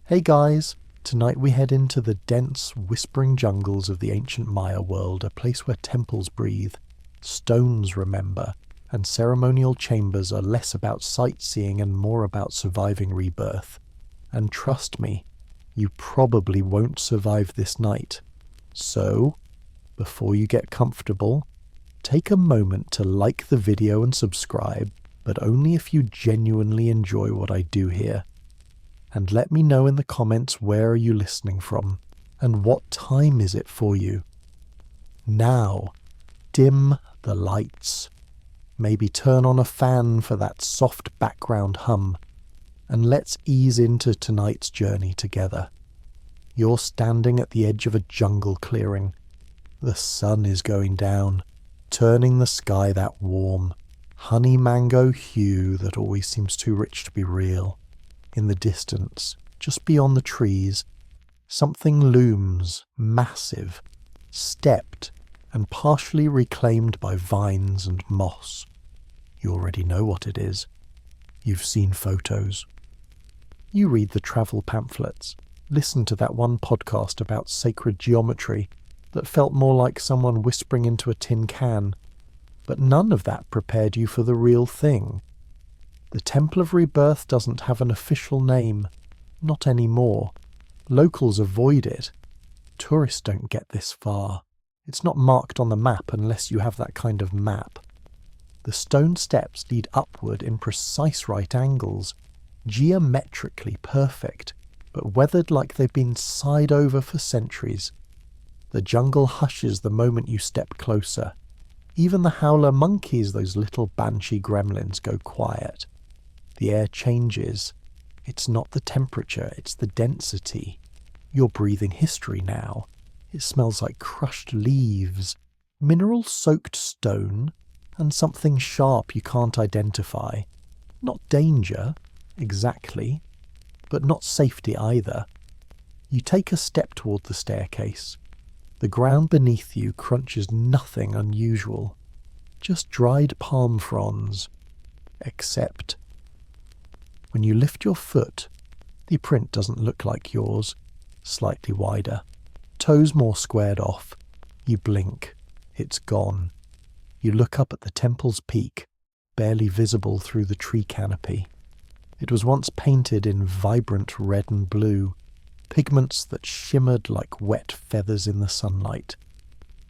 Hey guys, tonight we head into the dense, whispering jungles of the ancient Maya world, a place where temples breathe, stones remember, and ceremonial chambers are less about sightseeing and more about surviving rebirth. And trust me, you probably won't survive this night. So, before you get comfortable, take a moment to like the video and subscribe, but only if you genuinely enjoy what I do here. And let me know in the comments where are you listening from, and what time is it for you. Now, dim the lights. Maybe turn on a fan for that soft background hum, and let's ease into tonight's journey together. You're standing at the edge of a jungle clearing. The sun is going down, turning the sky that warm, honey mango hue that always seems too rich to be real. In the distance, just beyond the trees, something looms, massive, stepped and partially reclaimed by vines and moss. You already know what it is. You've seen photos. You read the travel pamphlets, listen to that one podcast about sacred geometry that felt more like someone whispering into a tin can, but none of that prepared you for the real thing. The Temple of Rebirth doesn't have an official name. Not anymore. Locals avoid it. Tourists don't get this far. It's not marked on the map unless you have that kind of map. The stone steps lead upward in precise right angles, geometrically perfect, but weathered like they've been sighed over for centuries. The jungle hushes the moment you step closer. Even the howler monkeys, those little banshee gremlins, go quiet. The air changes. It's not the temperature, it's the density. You're breathing history now. It smells like crushed leaves, mineral-soaked stone, and something sharp you can't identify. Not danger, exactly, but not safety either. You take a step toward the staircase. The ground beneath you crunches nothing unusual, just dried palm fronds, except when you lift your foot, the print doesn't look like yours, slightly wider, toes more squared off. You blink, it's gone. You look up at the temple's peak, barely visible through the tree canopy. It was once painted in vibrant red and blue, pigments that shimmered like wet feathers in the sunlight.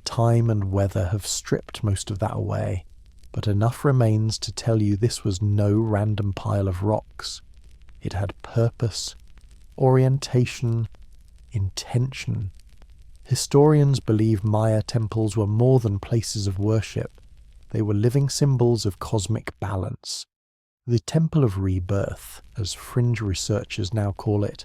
Time and weather have stripped most of that away, but enough remains to tell you this was no random pile of rocks. It had purpose, orientation, intention. Historians believe Maya temples were more than places of worship. They were living symbols of cosmic balance. The Temple of Rebirth, as fringe researchers now call it,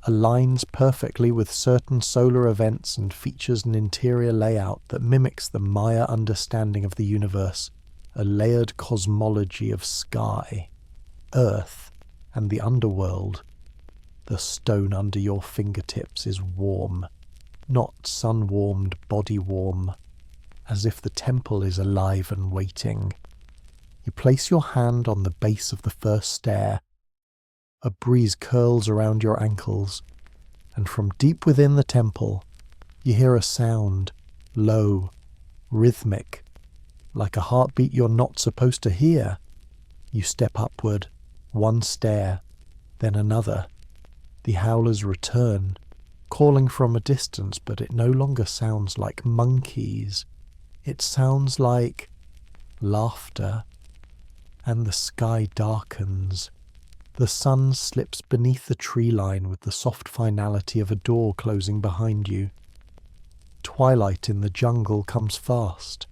aligns perfectly with certain solar events and features an interior layout that mimics the Maya understanding of the universe, a layered cosmology of sky, earth, and the underworld. The stone under your fingertips is warm, not sun-warmed, body-warm, as if the temple is alive and waiting. You place your hand on the base of the first stair. A breeze curls around your ankles, and from deep within the temple, you hear a sound, low, rhythmic, like a heartbeat you're not supposed to hear. You step upward, one stair, then another. The howlers return, calling from a distance, but it no longer sounds like monkeys. It sounds like laughter, and the sky darkens. The sun slips beneath the tree line with the soft finality of a door closing behind you. Twilight in the jungle comes fast,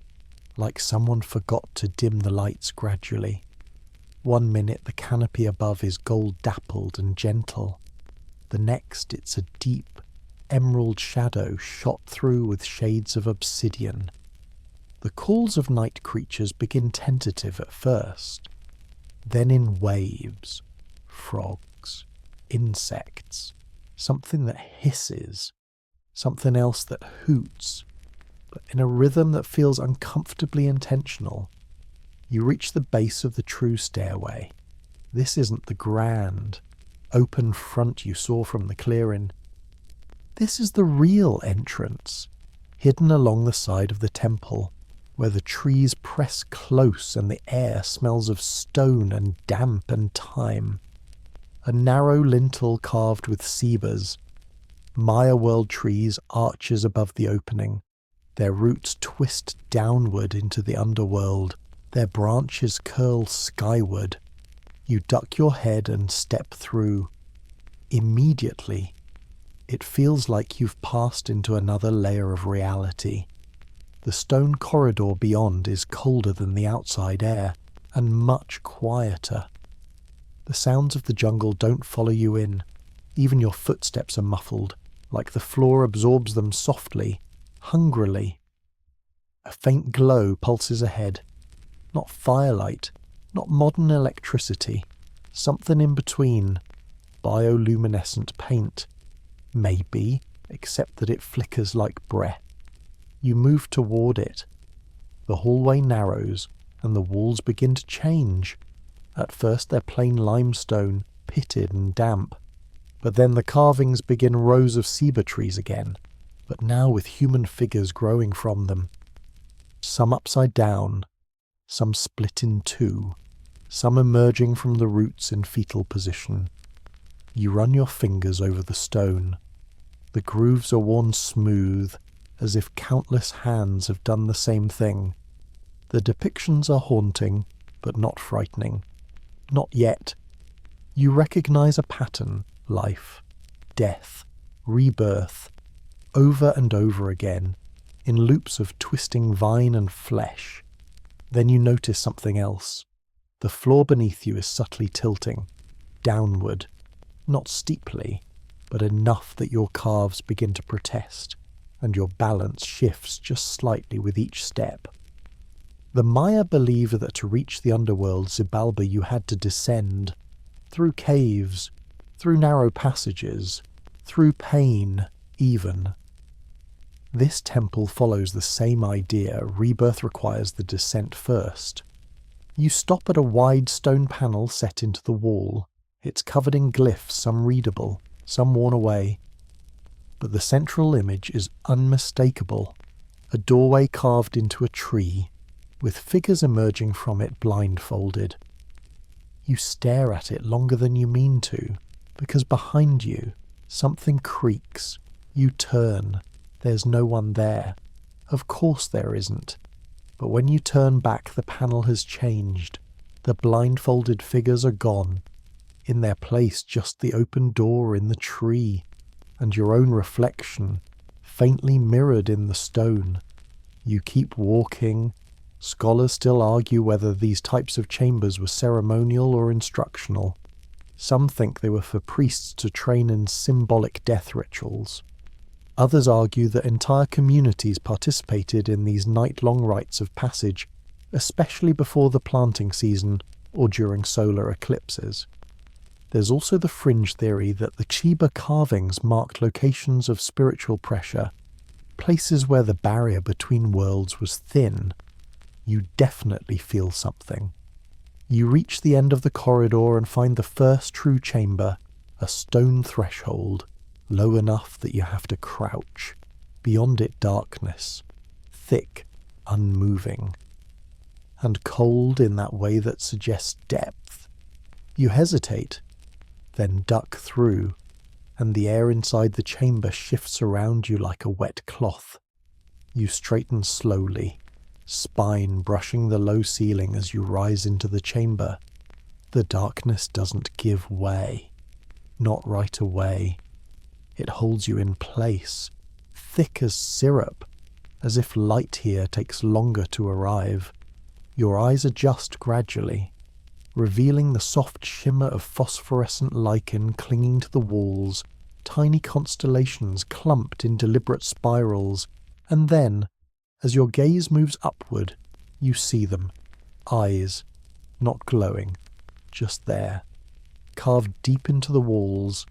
like someone forgot to dim the lights gradually. 1 minute the canopy above is gold-dappled and gentle. The next it's a deep, emerald shadow shot through with shades of obsidian. The calls of night creatures begin tentative at first, then in waves. Frogs, insects, something that hisses, something else that hoots, but in a rhythm that feels uncomfortably intentional. You reach the base of the true stairway. This isn't the grand, open front you saw from the clearing. This is the real entrance, hidden along the side of the temple, where the trees press close and the air smells of stone and damp and time. A narrow lintel carved with cedars. Maya world trees arches above the opening. Their roots twist downward into the underworld. Their branches curl skyward. You duck your head and step through. Immediately, it feels like you've passed into another layer of reality. The stone corridor beyond is colder than the outside air, and much quieter. The sounds of the jungle don't follow you in. Even your footsteps are muffled, like the floor absorbs them softly, hungrily. A faint glow pulses ahead. Not firelight, not modern electricity. Something in between. Bioluminescent paint. Maybe, except that it flickers like breath. You move toward it. The hallway narrows, and the walls begin to change. At first they're plain limestone, pitted and damp. But then the carvings begin rows of cedar trees again, but now with human figures growing from them. Some upside down, some split in two, some emerging from the roots in fetal position. You run your fingers over the stone. The grooves are worn smooth, as if countless hands have done the same thing. The depictions are haunting, but not frightening. Not yet. You recognize a pattern: life, death, rebirth, over and over again, in loops of twisting vine and flesh. Then you notice something else. The floor beneath you is subtly tilting, downward, not steeply, but enough that your calves begin to protest, and your balance shifts just slightly with each step. The Maya believed that to reach the underworld Xibalba you had to descend, through caves, through narrow passages, through pain, even. This temple follows the same idea. Rebirth requires the descent first. You stop at a wide stone panel set into the wall. It's covered in glyphs, some readable, some worn away. But the central image is unmistakable. A doorway carved into a tree, with figures emerging from it blindfolded. You stare at it longer than you mean to, because behind you, something creaks. You turn. There's no one there. Of course there isn't. But when you turn back, the panel has changed. The blindfolded figures are gone. In their place, just the open door in the tree, and your own reflection, faintly mirrored in the stone. You keep walking. Scholars still argue whether these types of chambers were ceremonial or instructional. Some think they were for priests to train in symbolic death rituals. Others argue that entire communities participated in these night-long rites of passage, especially before the planting season or during solar eclipses. There's also the fringe theory that the Chiba carvings marked locations of spiritual pressure, places where the barrier between worlds was thin. You definitely feel something. You reach the end of the corridor and find the first true chamber, a stone threshold, low enough that you have to crouch. Beyond it darkness, thick, unmoving, and cold in that way that suggests depth. You hesitate, then duck through, and the air inside the chamber shifts around you like a wet cloth. You straighten slowly, spine brushing the low ceiling as you rise into the chamber. The darkness doesn't give way. Not right away. It holds you in place, thick as syrup, as if light here takes longer to arrive. Your eyes adjust gradually, revealing the soft shimmer of phosphorescent lichen clinging to the walls, tiny constellations clumped in deliberate spirals, and then, as your gaze moves upward, you see them. Eyes, not glowing, just there, carved deep into the walls,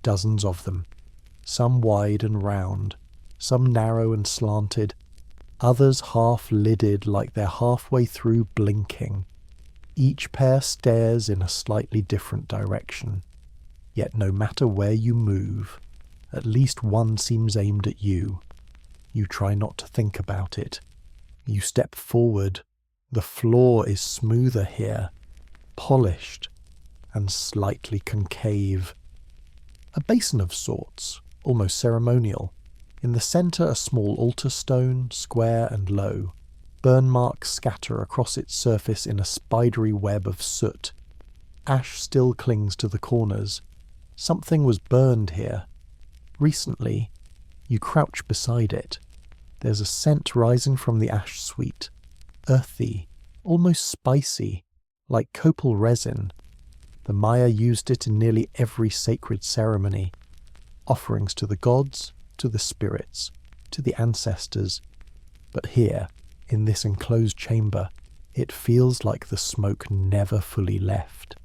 dozens of them, some wide and round, some narrow and slanted, others half-lidded like they're halfway through blinking. Each pair stares in a slightly different direction. Yet no matter where you move, at least one seems aimed at you. You try not to think about it. You step forward. The floor is smoother here, polished and slightly concave. A basin of sorts, almost ceremonial. In the centre a small altar stone, square and low. Burn marks scatter across its surface in a spidery web of soot. Ash still clings to the corners. Something was burned here. Recently, you crouch beside it. There's a scent rising from the ash sweet, earthy, almost spicy, like copal resin. The Maya used it in nearly every sacred ceremony. Offerings to the gods, to the spirits, to the ancestors. But here, in this enclosed chamber, it feels like the smoke never fully left.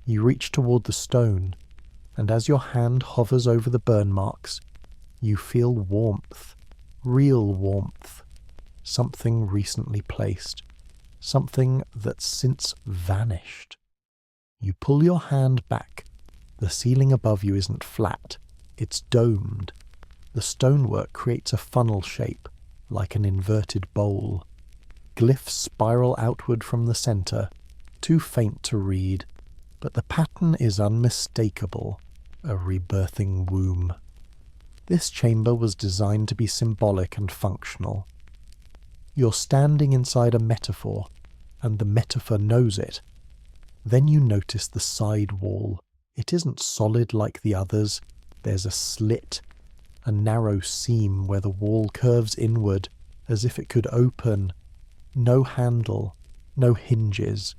You reach toward the stone, and as your hand hovers over the burn marks, you feel warmth, real warmth, something recently placed, something that's since vanished. You pull your hand back. The ceiling above you isn't flat, it's domed. The stonework creates a funnel shape, like an inverted bowl. Glyphs spiral outward from the centre, too faint to read, but the pattern is unmistakable, a rebirthing womb. This chamber was designed to be symbolic and functional. You're standing inside a metaphor, and the metaphor knows it. Then you notice the side wall. It isn't solid like the others. There's a slit, a narrow seam where the wall curves inward as if it could open. No handle, no hinges.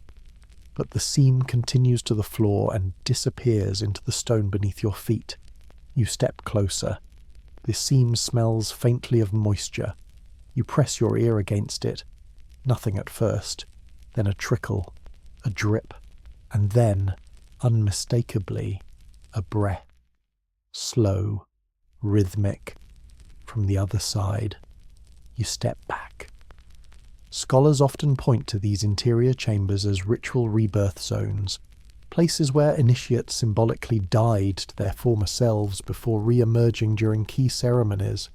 But the seam continues to the floor and disappears into the stone beneath your feet. You step closer. The seam smells faintly of moisture. You press your ear against it. Nothing at first. Then a trickle, a drip, and then, unmistakably, a breath. Slow, rhythmic, from the other side. You step back. Scholars often point to these interior chambers as ritual rebirth zones, places where initiates symbolically died to their former selves before re-emerging during key ceremonies.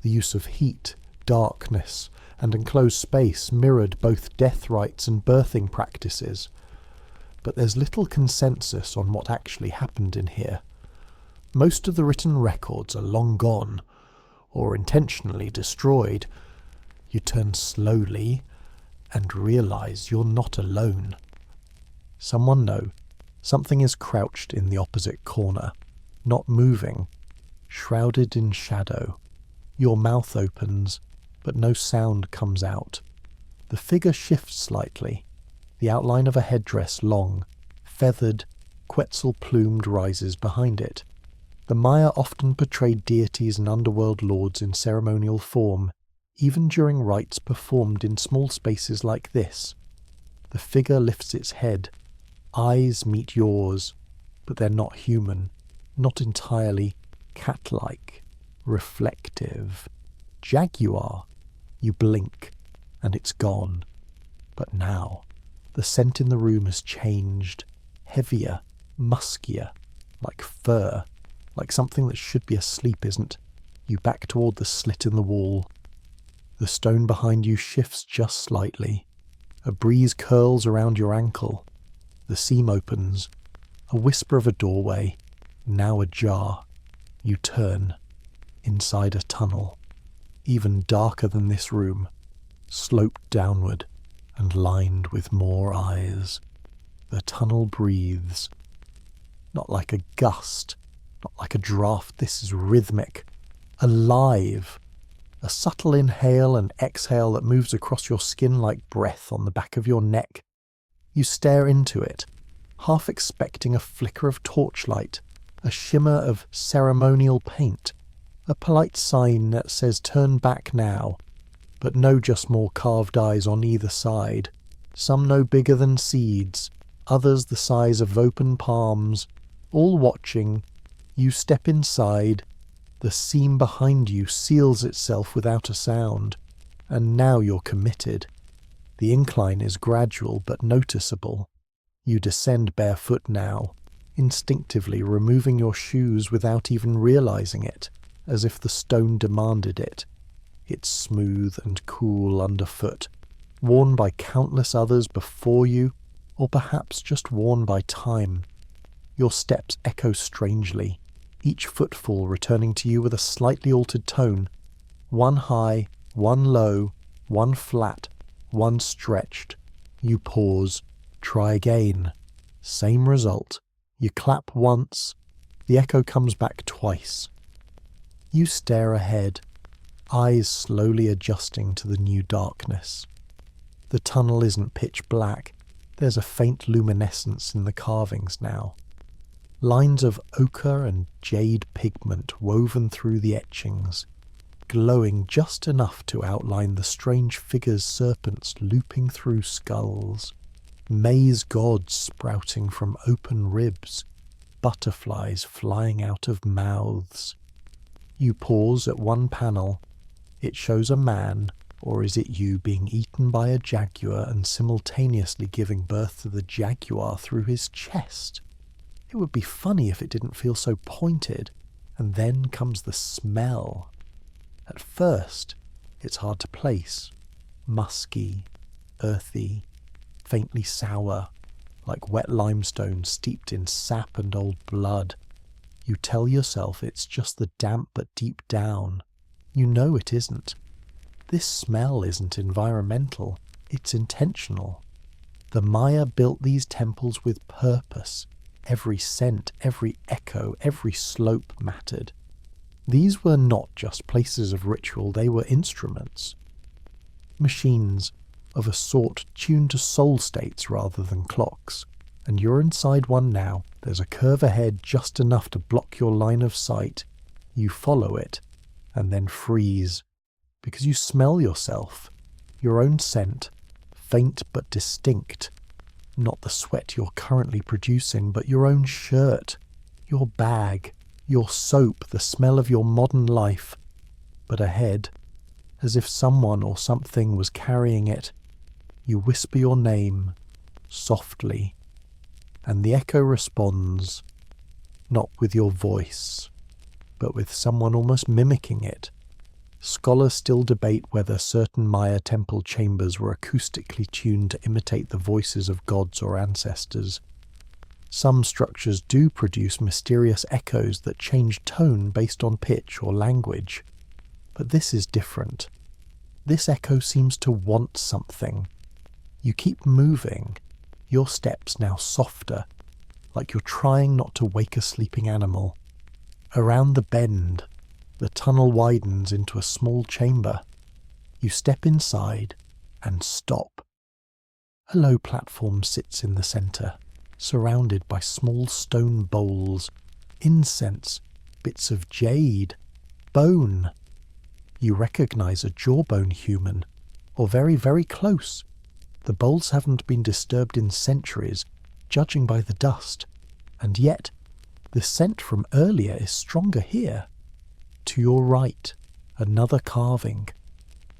The use of heat, darkness, and enclosed space mirrored both death rites and birthing practices. But there's little consensus on what actually happened in here. Most of the written records are long gone, or intentionally destroyed. You turn slowly and realize you're not alone. Something is crouched in the opposite corner, not moving, shrouded in shadow. Your mouth opens, but no sound comes out. The figure shifts slightly. The outline of a headdress, long, feathered, quetzal-plumed, rises behind it. The Maya often portrayed deities and underworld lords in ceremonial form, even during rites performed in small spaces like this. The figure lifts its head. Eyes meet yours, but they're not human, not entirely cat-like, reflective. Jaguar. You blink, and it's gone. But now, the scent in the room has changed. Heavier, muskier, like fur, like something that should be asleep isn't. You back toward the slit in the wall. The stone behind you shifts just slightly. A breeze curls around your ankle. The seam opens. A whisper of a doorway, now ajar. You turn. Inside a tunnel. Even darker than this room. Sloped downward and lined with more eyes. The tunnel breathes. Not like a gust. Not like a draft. This is rhythmic. Alive. A subtle inhale and exhale that moves across your skin like breath on the back of your neck. You stare into it, half expecting a flicker of torchlight, a shimmer of ceremonial paint, a polite sign that says turn back now, but no just more carved eyes on either side, some no bigger than seeds, others the size of open palms, all watching. You step inside. The seam behind you seals itself without a sound, and now you're committed. The incline is gradual but noticeable. You descend barefoot now. instinctively removing your shoes without even realizing it, as if the stone demanded it. It's smooth and cool underfoot, worn by countless others before you, or perhaps just worn by time. Your steps echo strangely, each footfall returning to you with a slightly altered tone. One high, one low, one flat, one stretched. You pause, try again. Same result. You clap once, the echo comes back twice. You stare ahead, eyes slowly adjusting to the new darkness. The tunnel isn't pitch black, there's a faint luminescence in the carvings now. Lines of ochre and jade pigment woven through the etchings, glowing just enough to outline the strange figures serpents looping through skulls, maize gods sprouting from open ribs, butterflies flying out of mouths. You pause at one panel. It shows a man, or is it you being eaten by a jaguar and simultaneously giving birth to the jaguar through his chest? It would be funny if it didn't feel so pointed. And then comes the smell. At first, it's hard to place. Musky, earthy, faintly sour, like wet limestone steeped in sap and old blood. You tell yourself it's just the damp, but deep down, you know it isn't. This smell isn't environmental, it's intentional. The Maya built these temples with purpose. Every scent, every echo, every slope mattered. These were not just places of ritual, they were instruments. Machines of a sort tuned to soul states rather than clocks. And you're inside one now. There's a curve ahead just enough to block your line of sight. You follow it, and then freeze. Because you smell yourself. Your own scent, faint but distinct. Not the sweat you're currently producing, but your own shirt, your bag, your soap, the smell of your modern life. But ahead, as if someone or something was carrying it, you whisper your name, softly, and the echo responds, not with your voice, but with someone almost mimicking it. Scholars still debate whether certain Maya temple chambers were acoustically tuned to imitate the voices of gods or ancestors. Some structures do produce mysterious echoes that change tone based on pitch or language. But this is different. This echo seems to want something. You keep moving, your steps now softer, like you're trying not to wake a sleeping animal. Around the bend, the tunnel widens into a small chamber. You step inside and stop. A low platform sits in the centre, surrounded by small stone bowls, incense, bits of jade, bone. You recognize a jawbone human, or very, very close. The bowls haven't been disturbed in centuries, judging by the dust, and yet the scent from earlier is stronger here. To your right, another carving.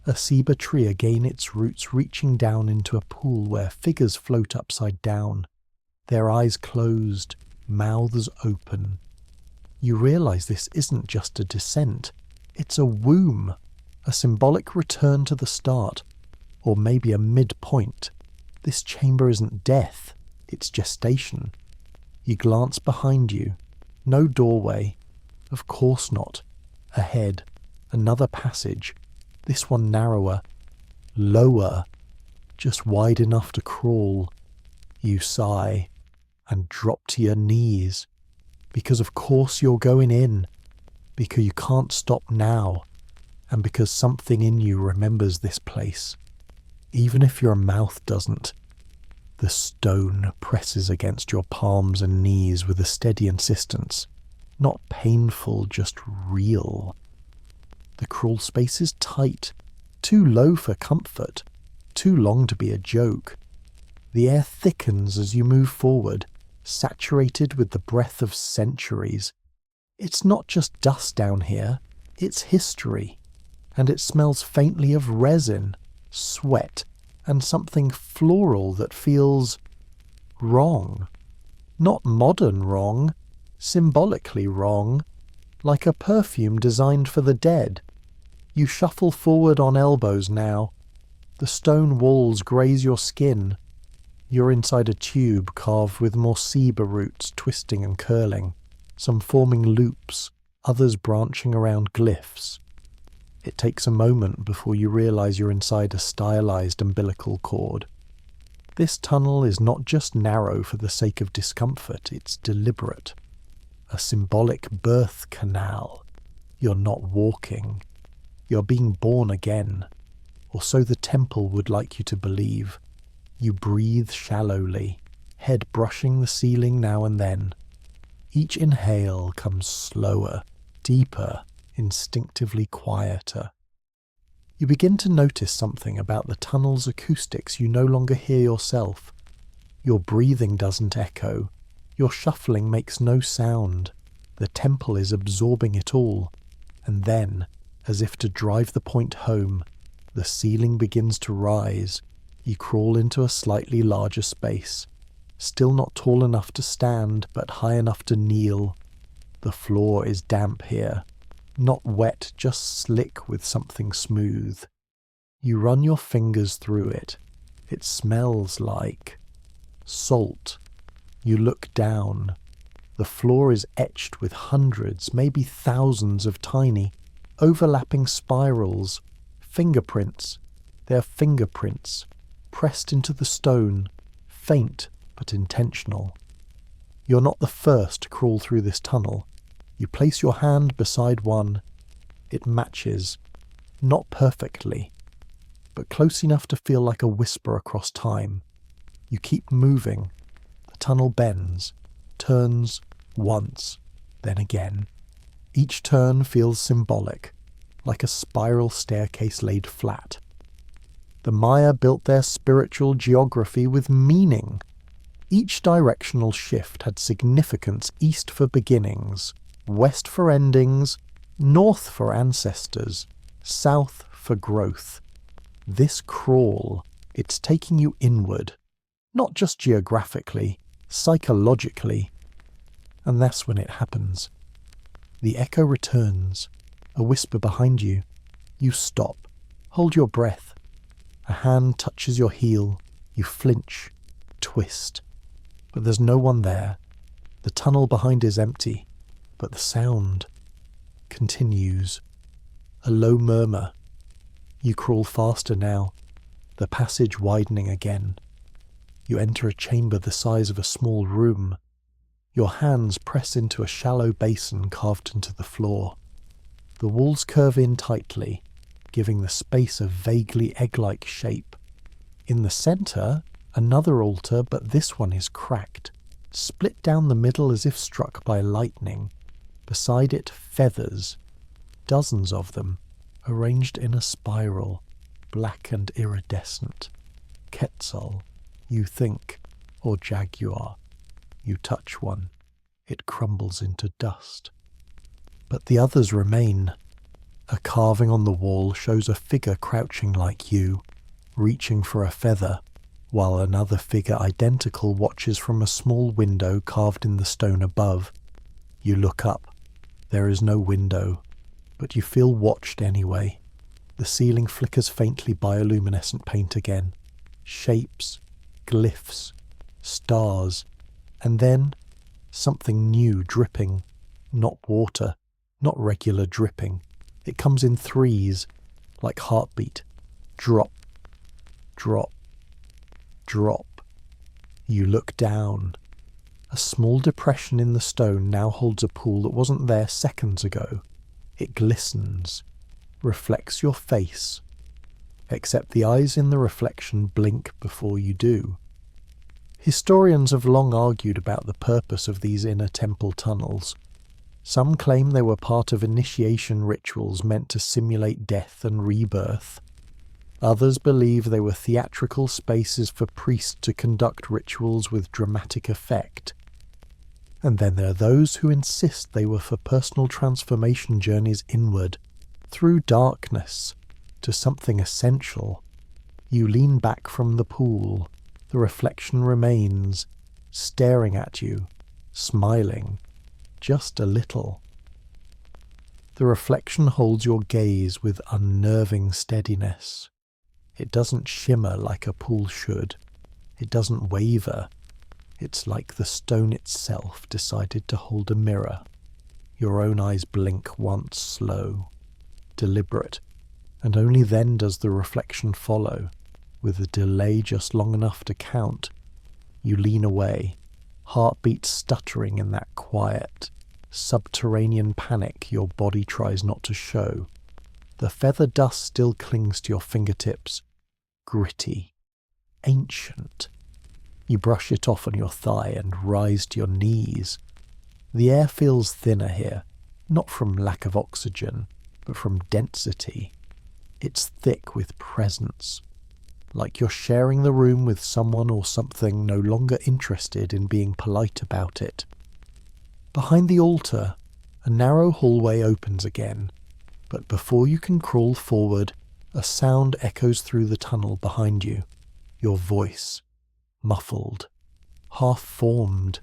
A ceiba tree again, its roots reaching down into a pool where figures float upside down, their eyes closed, mouths open. You realize this isn't just a descent, it's a womb, a symbolic return to the start, or maybe a midpoint. This chamber isn't death, it's gestation. You glance behind you. No doorway. Of course not. Ahead, another passage. This one narrower. Lower. Just wide enough to crawl. You sigh and drop to your knees. Because of course you're going in. Because you can't stop now. And because something in you remembers this place. Even if your mouth doesn't. The stone presses against your palms and knees with a steady insistence. Not painful, just real. The crawl space is tight. Too low for comfort. Too long to be a joke. The air thickens as you move forward, saturated with the breath of centuries. It's not just dust down here, it's history. And it smells faintly of resin, sweat, and something floral that feels wrong. Not modern wrong, symbolically wrong, like a perfume designed for the dead. You shuffle forward on elbows now. The stone walls graze your skin. You're inside a tube carved with more ceiba roots twisting and curling, some forming loops, others branching around glyphs. It takes a moment before you realize you're inside a stylized umbilical cord. This tunnel is not just narrow for the sake of discomfort, it's deliberate. A symbolic birth canal. You're not walking. You're being born again. Or so the temple would like you to believe. You breathe shallowly, head brushing the ceiling now and then. Each inhale comes slower, deeper, instinctively quieter. You begin to notice something about the tunnel's acoustics you no longer hear yourself. Your breathing doesn't echo. Your shuffling makes no sound. The temple is absorbing it all. And then, as if to drive the point home, the ceiling begins to rise. You crawl into a slightly larger space. Still not tall enough to stand, but high enough to kneel. The floor is damp here. Not wet, just slick with something smooth. You run your fingers through it. It smells like salt. You look down. The floor is etched with hundreds, maybe thousands of tiny, overlapping spirals, fingerprints. They're fingerprints, pressed into the stone, faint but intentional. You're not the first to crawl through this tunnel. You place your hand beside one. It matches, not perfectly, but close enough to feel like a whisper across time. You keep moving. The tunnel bends, turns once, then again. Each turn feels symbolic, like a spiral staircase laid flat. The Maya built their spiritual geography with meaning. Each directional shift had significance: east for beginnings, west for endings, north for ancestors, south for growth. This crawl, it's taking you inward, not just geographically, psychologically. And that's when it happens. The echo returns, a whisper behind you. You stop, hold your breath. A hand touches your heel. You flinch, twist. But there's no one there. The tunnel behind is empty, but the sound continues. A low murmur. You crawl faster now, the passage widening again. You enter a chamber the size of a small room. Your hands press into a shallow basin carved into the floor. The walls curve in tightly, giving the space a vaguely egg-like shape. In the centre, another altar, but this one is cracked, split down the middle as if struck by lightning. Beside it, feathers, dozens of them, arranged in a spiral, black and iridescent. Quetzal, you think, or jaguar. You touch one, it crumbles into dust. But the others remain. A carving on the wall shows a figure crouching like you, reaching for a feather, while another figure identical watches from a small window carved in the stone above. You look up. There is no window, but you feel watched anyway. The ceiling flickers faintly bioluminescent paint again. Shapes, glyphs, stars, and then something new dripping. Not water, not regular dripping. It comes in threes, like heartbeat. Drop, drop, drop. You look down. A small depression in the stone now holds a pool that wasn't there seconds ago. It glistens, reflects your face, except the eyes in the reflection blink before you do. Historians have long argued about the purpose of these inner temple tunnels. Some claim they were part of initiation rituals meant to simulate death and rebirth. Others believe they were theatrical spaces for priests to conduct rituals with dramatic effect. And then there are those who insist they were for personal transformation journeys inward, through darkness, to something essential. You lean back from the pool. The reflection remains, staring at you, smiling, just a little. The reflection holds your gaze with unnerving steadiness. It doesn't shimmer like a pool should. It doesn't waver. It's like the stone itself decided to hold a mirror. Your own eyes blink once, slow, deliberate, and only then does the reflection follow, with a delay just long enough to count. You lean away, heartbeat stuttering in that quiet, subterranean panic your body tries not to show. The feather dust still clings to your fingertips, gritty, ancient. You brush it off on your thigh and rise to your knees. The air feels thinner here, not from lack of oxygen, but from density. It's thick with presence, like you're sharing the room with someone or something no longer interested in being polite about it. Behind the altar, a narrow hallway opens again, but before you can crawl forward, a sound echoes through the tunnel behind you. Your voice, muffled, half-formed,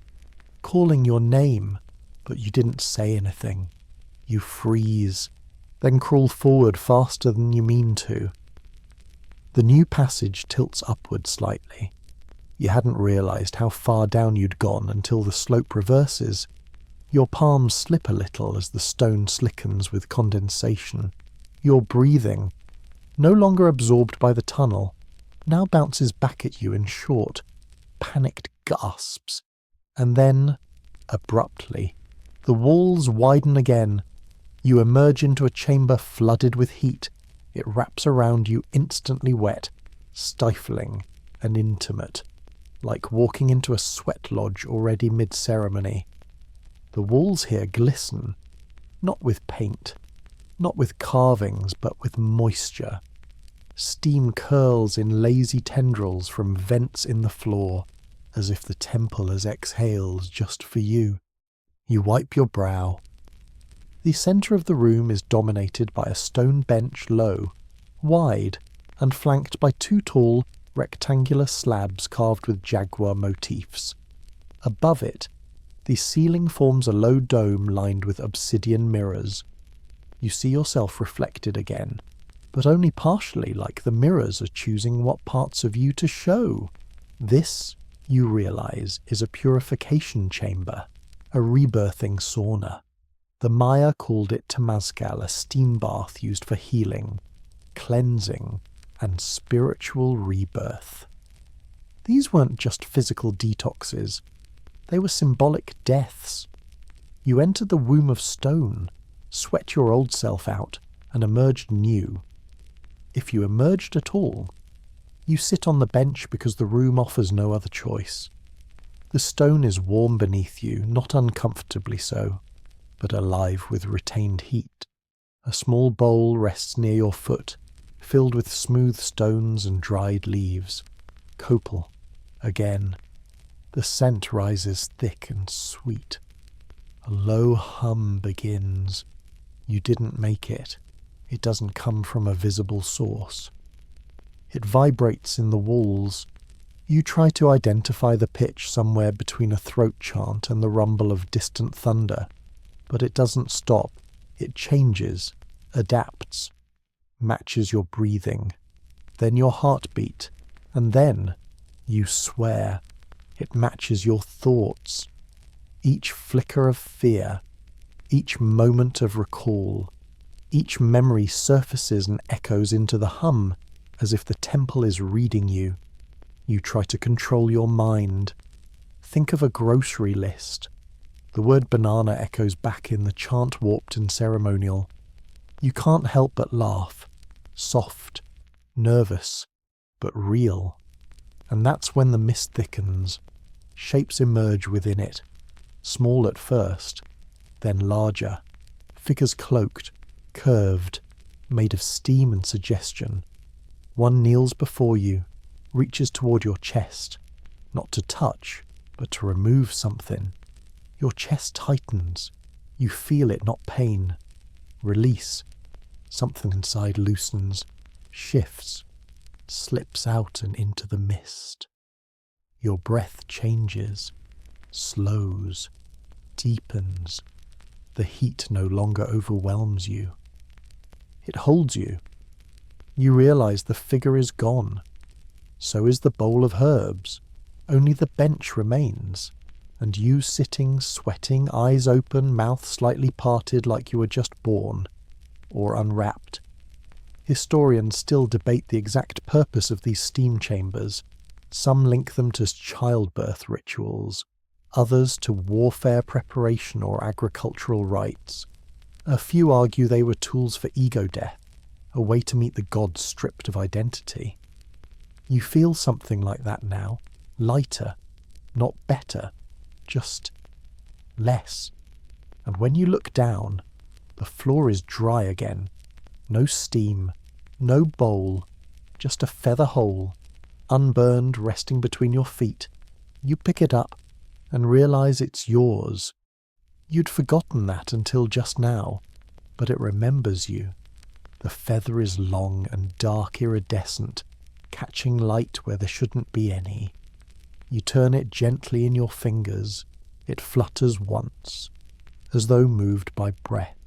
calling your name, but you didn't say anything. You freeze, then crawl forward faster than you mean to. The new passage tilts upward slightly. You hadn't realized how far down you'd gone until the slope reverses. Your palms slip a little as the stone slickens with condensation. Your breathing, no longer absorbed by the tunnel, now bounces back at you in short, panicked gasps. And then, abruptly, the walls widen again. You emerge into a chamber flooded with heat. It wraps around you, instantly wet, stifling and intimate, like walking into a sweat lodge already mid-ceremony. The walls here glisten, not with paint, not with carvings, but with moisture. Steam curls in lazy tendrils from vents in the floor, as if the temple has exhaled just for you. You wipe your brow. The centre of the room is dominated by a stone bench low, wide, and flanked by two tall, rectangular slabs carved with jaguar motifs. Above it, the ceiling forms a low dome lined with obsidian mirrors. You see yourself reflected again, but only partially, like the mirrors are choosing what parts of you to show. This, you realize, is a purification chamber, a rebirthing sauna. The Maya called it temazcal, a steam bath used for healing, cleansing, and spiritual rebirth. These weren't just physical detoxes. They were symbolic deaths. You entered the womb of stone, sweat your old self out, and emerged new. If you emerged at all, you sit on the bench because the room offers no other choice. The stone is warm beneath you, not uncomfortably so, but alive with retained heat. A small bowl rests near your foot, filled with smooth stones and dried leaves. Copal, again. The scent rises thick and sweet. A low hum begins. You didn't make it. It doesn't come from a visible source. It vibrates in the walls. You try to identify the pitch somewhere between a throat chant and the rumble of distant thunder, but it doesn't stop. It changes, adapts, matches your breathing, then your heartbeat, and then, you swear, it matches your thoughts. Each flicker of fear, each moment of recall, each memory surfaces and echoes into the hum, as if the temple is reading you. You try to control your mind. Think of a grocery list. The word banana echoes back in the chant warped and ceremonial. You can't help but laugh. Soft, nervous, but real. And that's when the mist thickens. Shapes emerge within it. Small at first, then larger. Figures cloaked, curved, made of steam and suggestion. One kneels before you, reaches toward your chest, not to touch, but to remove something. Your chest tightens. You feel it, not pain. Release. Something inside loosens, shifts, slips out and into the mist. Your breath changes. slows, deepens. The heat no longer overwhelms you. It holds you. You realize the figure is gone. So is the bowl of herbs. Only the bench remains, and you sitting, sweating, eyes open, mouth slightly parted like you were just born, or unwrapped. Historians still debate the exact purpose of these steam chambers. Some link them to childbirth rituals, others to warfare preparation or agricultural rites. A few argue they were tools for ego death, a way to meet the gods stripped of identity. You feel something like that now, lighter, not better, just less. And when you look down, the floor is dry again. No steam, no bowl, just a feather hole, unburned, resting between your feet. You pick it up and realize it's yours. You'd forgotten that until just now, but it remembers you. The feather is long and dark iridescent, catching light where there shouldn't be any. You turn it gently in your fingers. It flutters once, as though moved by breath,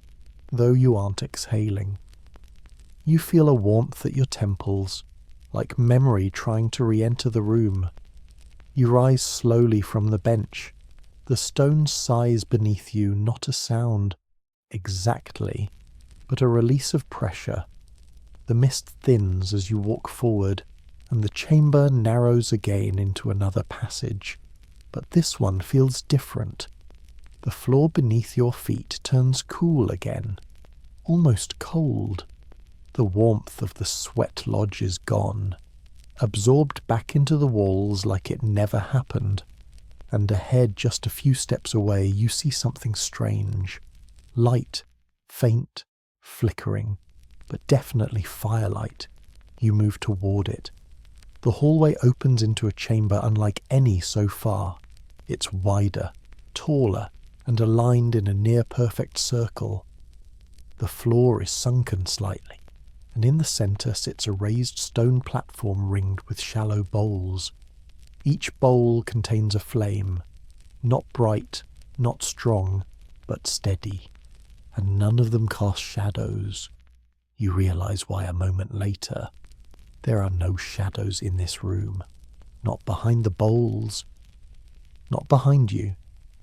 though you aren't exhaling. You feel a warmth at your temples, like memory trying to re-enter the room. You rise slowly from the bench. The stone sighs beneath you, not a sound, exactly, but a release of pressure. The mist thins as you walk forward, and the chamber narrows again into another passage. But this one feels different. The floor beneath your feet turns cool again, almost cold. The warmth of the sweat lodge is gone, absorbed back into the walls like it never happened. And ahead, just a few steps away, you see something strange. Light, faint, flickering, but definitely firelight. You move toward it. The hallway opens into a chamber unlike any so far. It's wider, taller, and aligned in a near-perfect circle. The floor is sunken slightly, and in the centre sits a raised stone platform ringed with shallow bowls. Each bowl contains a flame, not bright, not strong, but steady, and none of them cast shadows. You realize why a moment later. There are no shadows in this room, not behind the bowls, not behind you.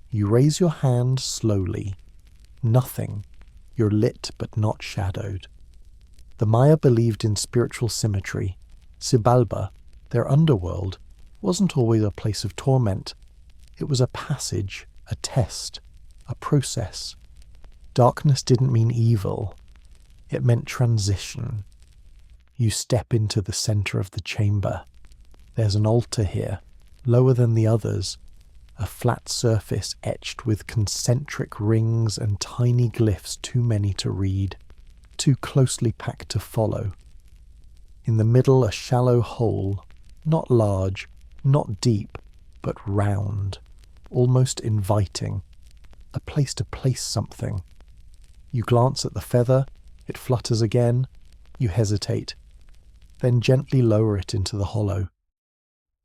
You raise your hand slowly. Nothing. You're lit but not shadowed. The Maya believed in spiritual symmetry. Xibalba, their underworld, wasn't always a place of torment. It was a passage, a test, a process. Darkness didn't mean evil. It meant transition. You step into the center of the chamber. There's an altar here, lower than the others, a flat surface etched with concentric rings and tiny glyphs too many to read, too closely packed to follow. In the middle, a shallow hole, not large, not deep, but round, almost inviting, a place to place something. You glance at the feather, it flutters again, you hesitate, then gently lower it into the hollow.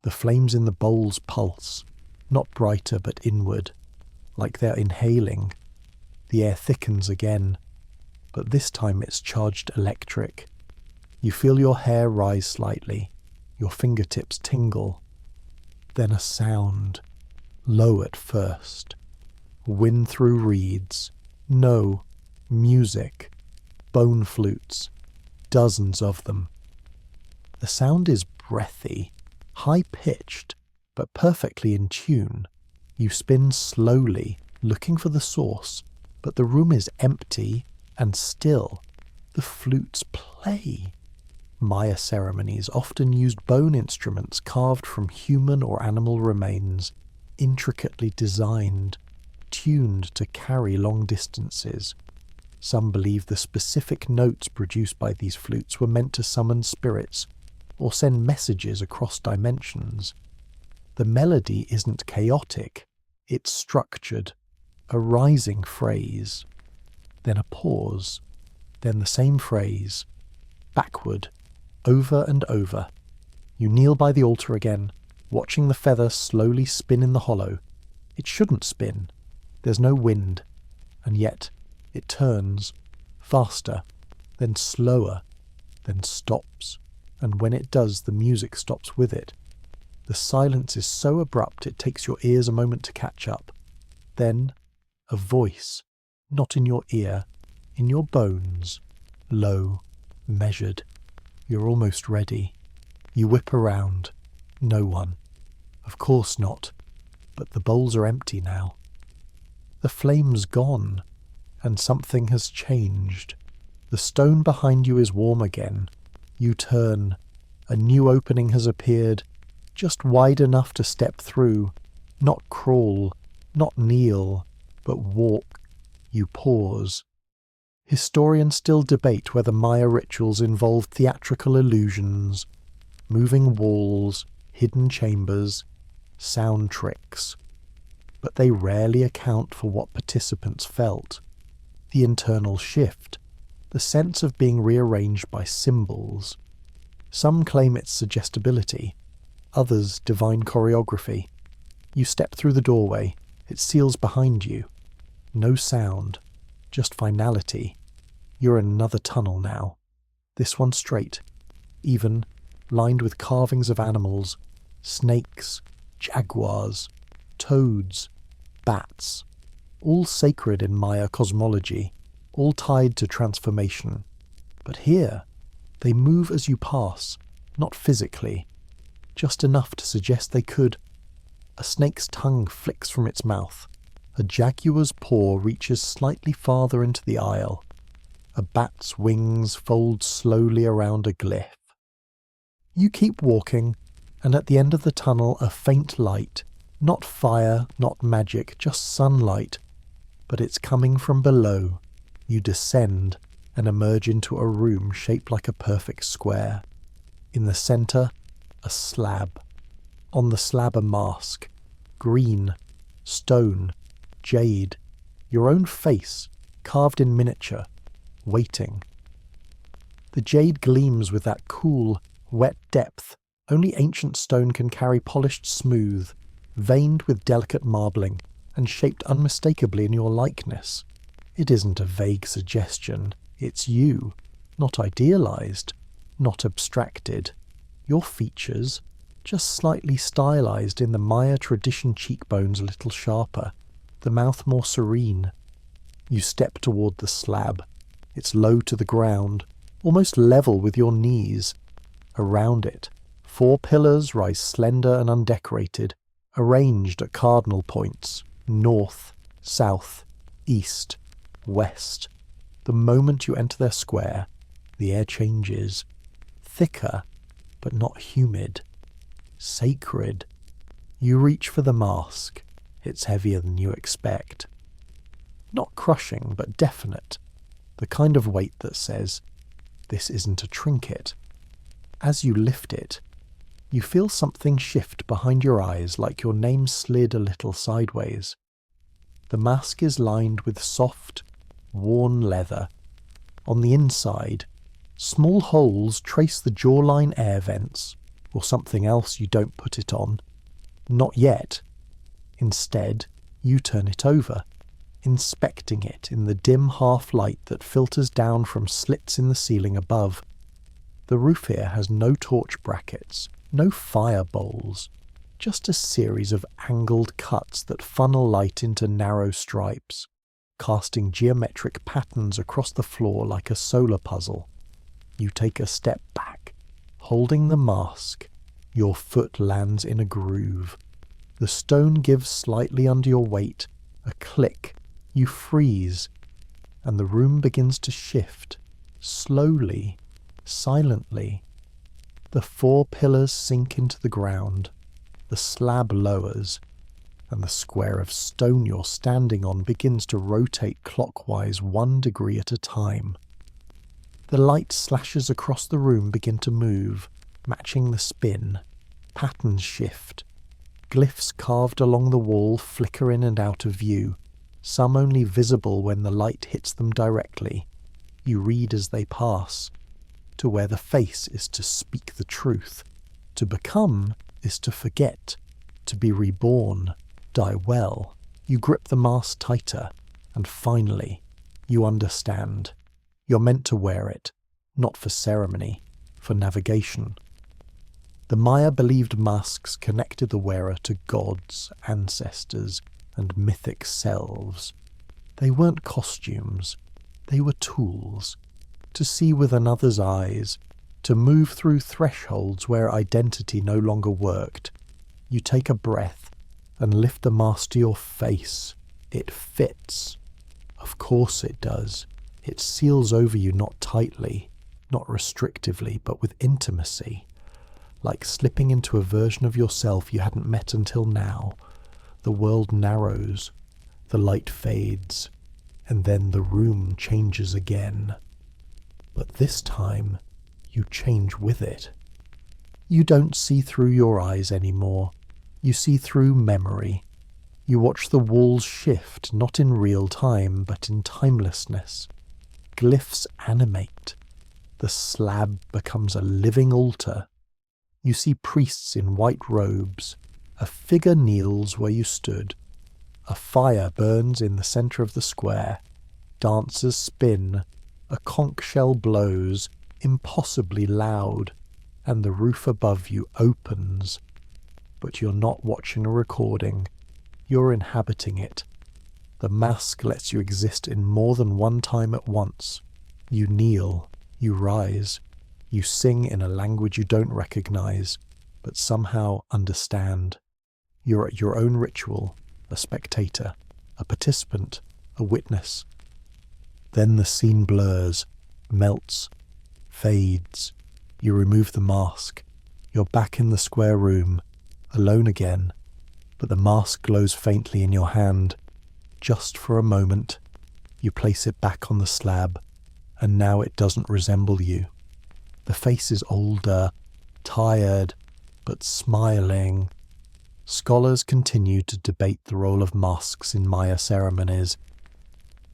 The flames in the bowls pulse, not brighter but inward, like they're inhaling. The air thickens again, but this time it's charged electric. You feel your hair rise slightly, your fingertips tingle. Then a sound, low at first. Wind through reeds. No, music. Bone flutes. Dozens of them. The sound is breathy, high-pitched, but perfectly in tune. You spin slowly, looking for the source, but the room is empty and still. The flutes play. Maya ceremonies often used bone instruments carved from human or animal remains, intricately designed, tuned to carry long distances. Some believe the specific notes produced by these flutes were meant to summon spirits or send messages across dimensions. The melody isn't chaotic, it's structured, a rising phrase, then a pause, then the same phrase, backward, over and over. You kneel by the altar again, watching the feather slowly spin in the hollow. It shouldn't spin. There's no wind. And yet it turns, faster, then slower, then stops. And when it does, the music stops with it. The silence is so abrupt it takes your ears a moment to catch up. Then, a voice, not in your ear, in your bones, low, measured. You're almost ready. You whip around. No one. Of course not. But the bowls are empty now. The flame's gone, and something has changed. The stone behind you is warm again. You turn. A new opening has appeared, just wide enough to step through. Not crawl, not kneel, but walk. You pause. Historians still debate whether Maya rituals involved theatrical illusions, moving walls, hidden chambers, sound tricks. But they rarely account for what participants felt. The internal shift, the sense of being rearranged by symbols. Some claim its suggestibility, others divine choreography. You step through the doorway, it seals behind you. No sound, just finality. You're in another tunnel now. This one straight, even, lined with carvings of animals, snakes, jaguars, toads, bats, all sacred in Maya cosmology, all tied to transformation. But here, they move as you pass, not physically, just enough to suggest they could. A snake's tongue flicks from its mouth. A jaguar's paw reaches slightly farther into the aisle. A bat's wings fold slowly around a glyph. You keep walking, and at the end of the tunnel a faint light, not fire, not magic, just sunlight, but it's coming from below. You descend and emerge into a room shaped like a perfect square. In the centre, a slab. On the slab a mask. Green, stone, jade. Your own face, carved in miniature, waiting. The jade gleams with that cool, wet depth only ancient stone can carry, polished smooth, veined with delicate marbling, and shaped unmistakably in your likeness. It isn't a vague suggestion. It's you, not idealized, not abstracted. Your features, just slightly stylized in the Maya tradition, cheekbones a little sharper, the mouth more serene. You step toward the slab. It's low to the ground, almost level with your knees. Around it, 4 pillars rise slender and undecorated, arranged at cardinal points, north, south, east, west. The moment you enter their square, the air changes. Thicker, but not humid. Sacred. You reach for the mask. It's heavier than you expect. Not crushing, but definite. The kind of weight that says, this isn't a trinket. As you lift it, you feel something shift behind your eyes, like your name slid a little sideways. The mask is lined with soft, worn leather. On the inside, small holes trace the jawline air vents, or something else you don't put it on. Not yet. Instead, you turn it over, inspecting it in the dim half-light that filters down from slits in the ceiling above. The roof here has no torch brackets, no fire bowls, just a series of angled cuts that funnel light into narrow stripes, casting geometric patterns across the floor like a solar puzzle. You take a step back, holding the mask. Your foot lands in a groove. The stone gives slightly under your weight, a click. You freeze, and the room begins to shift, slowly, silently. The 4 pillars sink into the ground, the slab lowers, and the square of stone you're standing on begins to rotate clockwise 1 degree at a time. The light slashes across the room begin to move, matching the spin. Patterns shift. Glyphs carved along the wall flicker in and out of view, some only visible when the light hits them directly. You read as they pass. To wear the face is to speak the truth. To become is to forget, to be reborn. die well. You grip the mask tighter, and finally, you understand. You're meant to wear it, not for ceremony, for navigation. The Maya believed masks connected the wearer to gods, ancestors, and mythic selves. They weren't costumes, they were tools. To see with another's eyes, to move through thresholds where identity no longer worked. You take a breath and lift the mask to your face. It fits. Of course it does. It seals over you not tightly, not restrictively, but with intimacy. Like slipping into a version of yourself you hadn't met until now. The world narrows, the light fades, and then the room changes again. But this time, you change with it. You don't see through your eyes anymore. You see through memory. You watch the walls shift, not in real time, but in timelessness. Glyphs animate. The slab becomes a living altar. You see priests in white robes. A figure kneels where you stood. A fire burns in the centre of the square. Dancers spin. A conch shell blows, impossibly loud, and the roof above you opens. But you're not watching a recording. You're inhabiting it. The mask lets you exist in more than one time at once. You kneel. You rise. You sing in a language you don't recognize, but somehow understand. You're at your own ritual, a spectator, a participant, a witness. Then the scene blurs, melts, fades. You remove the mask. You're back in the square room, alone again, but the mask glows faintly in your hand. Just for a moment, you place it back on the slab, and now it doesn't resemble you. The face is older, tired, but smiling. Scholars continue to debate the role of masks in Maya ceremonies.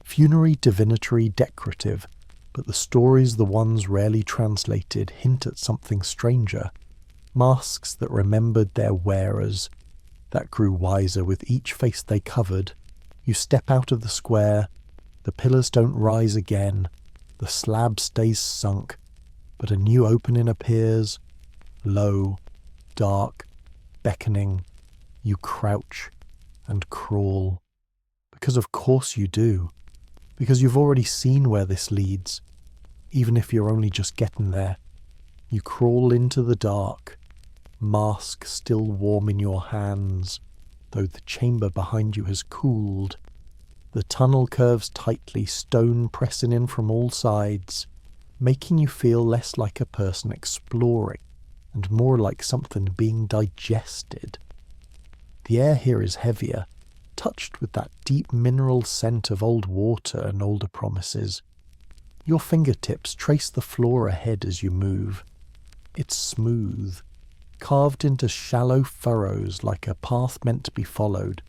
Funerary, divinatory, decorative, but the stories, the ones rarely translated, hint at something stranger. Masks that remembered their wearers, that grew wiser with each face they covered. You step out of the square, the pillars don't rise again, the slab stays sunk, but a new opening appears, low, dark, beckoning. You crouch and crawl. Because of course you do. Because you've already seen where this leads, even if you're only just getting there. You crawl into the dark, mask still warm in your hands, though the chamber behind you has cooled. The tunnel curves tightly, stone pressing in from all sides, making you feel less like a person exploring, and more like something being digested. The air here is heavier, touched with that deep mineral scent of old water and older promises. Your fingertips trace the floor ahead as you move. It's smooth, carved into shallow furrows like a path meant to be followed.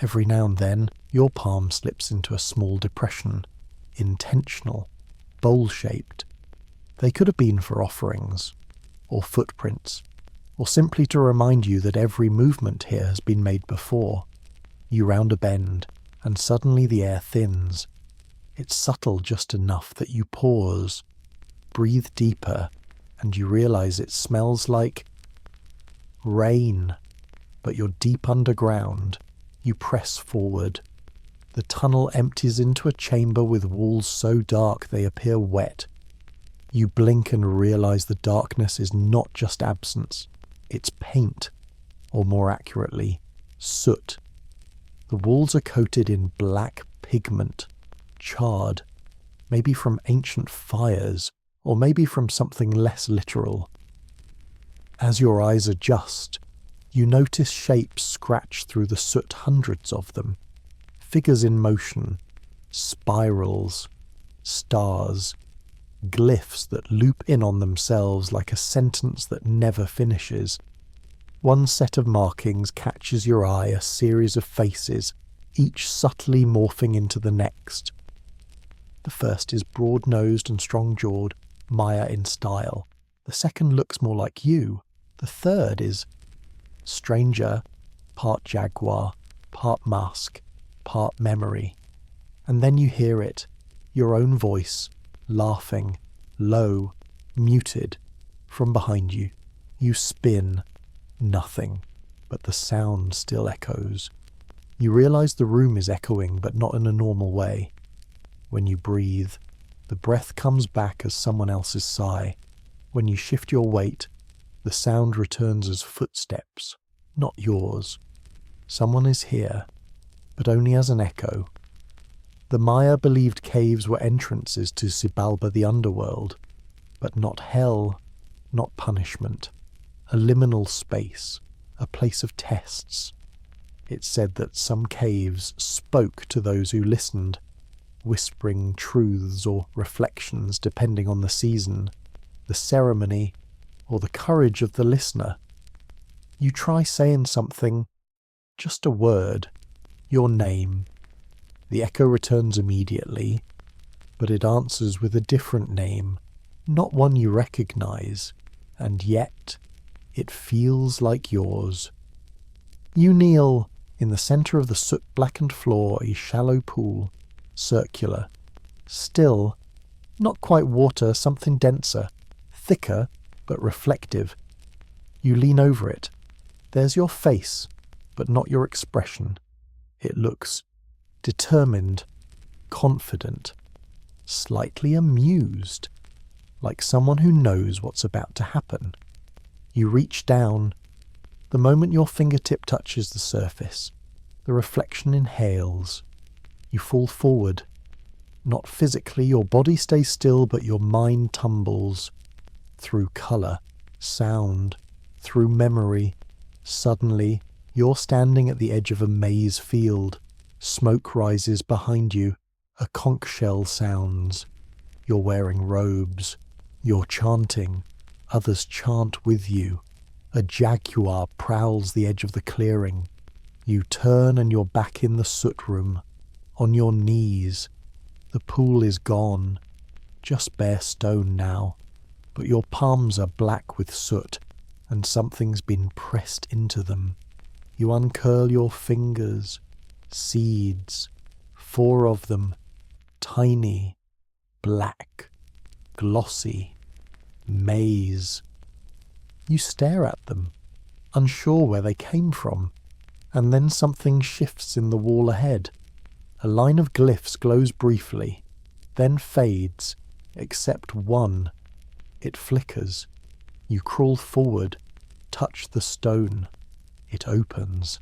Every now and then, your palm slips into a small depression, intentional, bowl-shaped. They could have been for offerings, or footprints, or simply to remind you that every movement here has been made before. You round a bend, and suddenly the air thins. It's subtle just enough that you pause, breathe deeper, and you realize it smells like rain. But you're deep underground. You press forward. The tunnel empties into a chamber with walls so dark they appear wet. You blink and realize the darkness is not just absence, it's paint, or more accurately, soot. The walls are coated in black pigment, charred, maybe from ancient fires, or maybe from something less literal. As your eyes adjust, you notice shapes scratched through the soot, hundreds of them. Figures in motion, spirals, stars, glyphs that loop in on themselves like a sentence that never finishes. One set of markings catches your eye, a series of faces, each subtly morphing into the next. The first is broad-nosed and strong-jawed, Maya in style. The second looks more like you. The third is stranger, part jaguar, part musk, part memory. And then you hear it, your own voice, laughing, low, muted, from behind you. You spin, nothing, but the sound still echoes. You realize the room is echoing, but not in a normal way. When you breathe, the breath comes back as someone else's sigh. When you shift your weight, the sound returns as footsteps, not yours. Someone is here, but only as an echo. The Maya believed caves were entrances to Xibalba, the underworld, but not hell, not punishment. A liminal space, a place of tests. It said that some caves spoke to those who listened, whispering truths or reflections depending on the season, the ceremony, or the courage of the listener. You try saying something, just a word, your name. The echo returns immediately, but it answers with a different name, not one you recognize, and yet it feels like yours. You kneel in the center of the soot-blackened floor, a shallow pool, circular, still, not quite water, something denser, thicker, but reflective. You lean over it. There's your face, but not your expression. It looks determined, confident, slightly amused, like someone who knows what's about to happen. You reach down. The moment your fingertip touches the surface, the reflection inhales. You fall forward. Not physically, your body stays still, but your mind tumbles. Through colour, sound, through memory. Suddenly, you're standing at the edge of a maze field. Smoke rises behind you. A conch shell sounds. You're wearing robes. You're chanting. Others chant with you. A jaguar prowls the edge of the clearing. You turn and you're back in the soot room. On your knees. The pool is gone. Just bare stone now. But your palms are black with soot, and something's been pressed into them. You uncurl your fingers. Seeds. 4 of them. Tiny. Black. Glossy. Maize. You stare at them, unsure where they came from, and then something shifts in the wall ahead. A line of glyphs glows briefly, then fades, except one. It flickers. You crawl forward, touch the stone. It opens.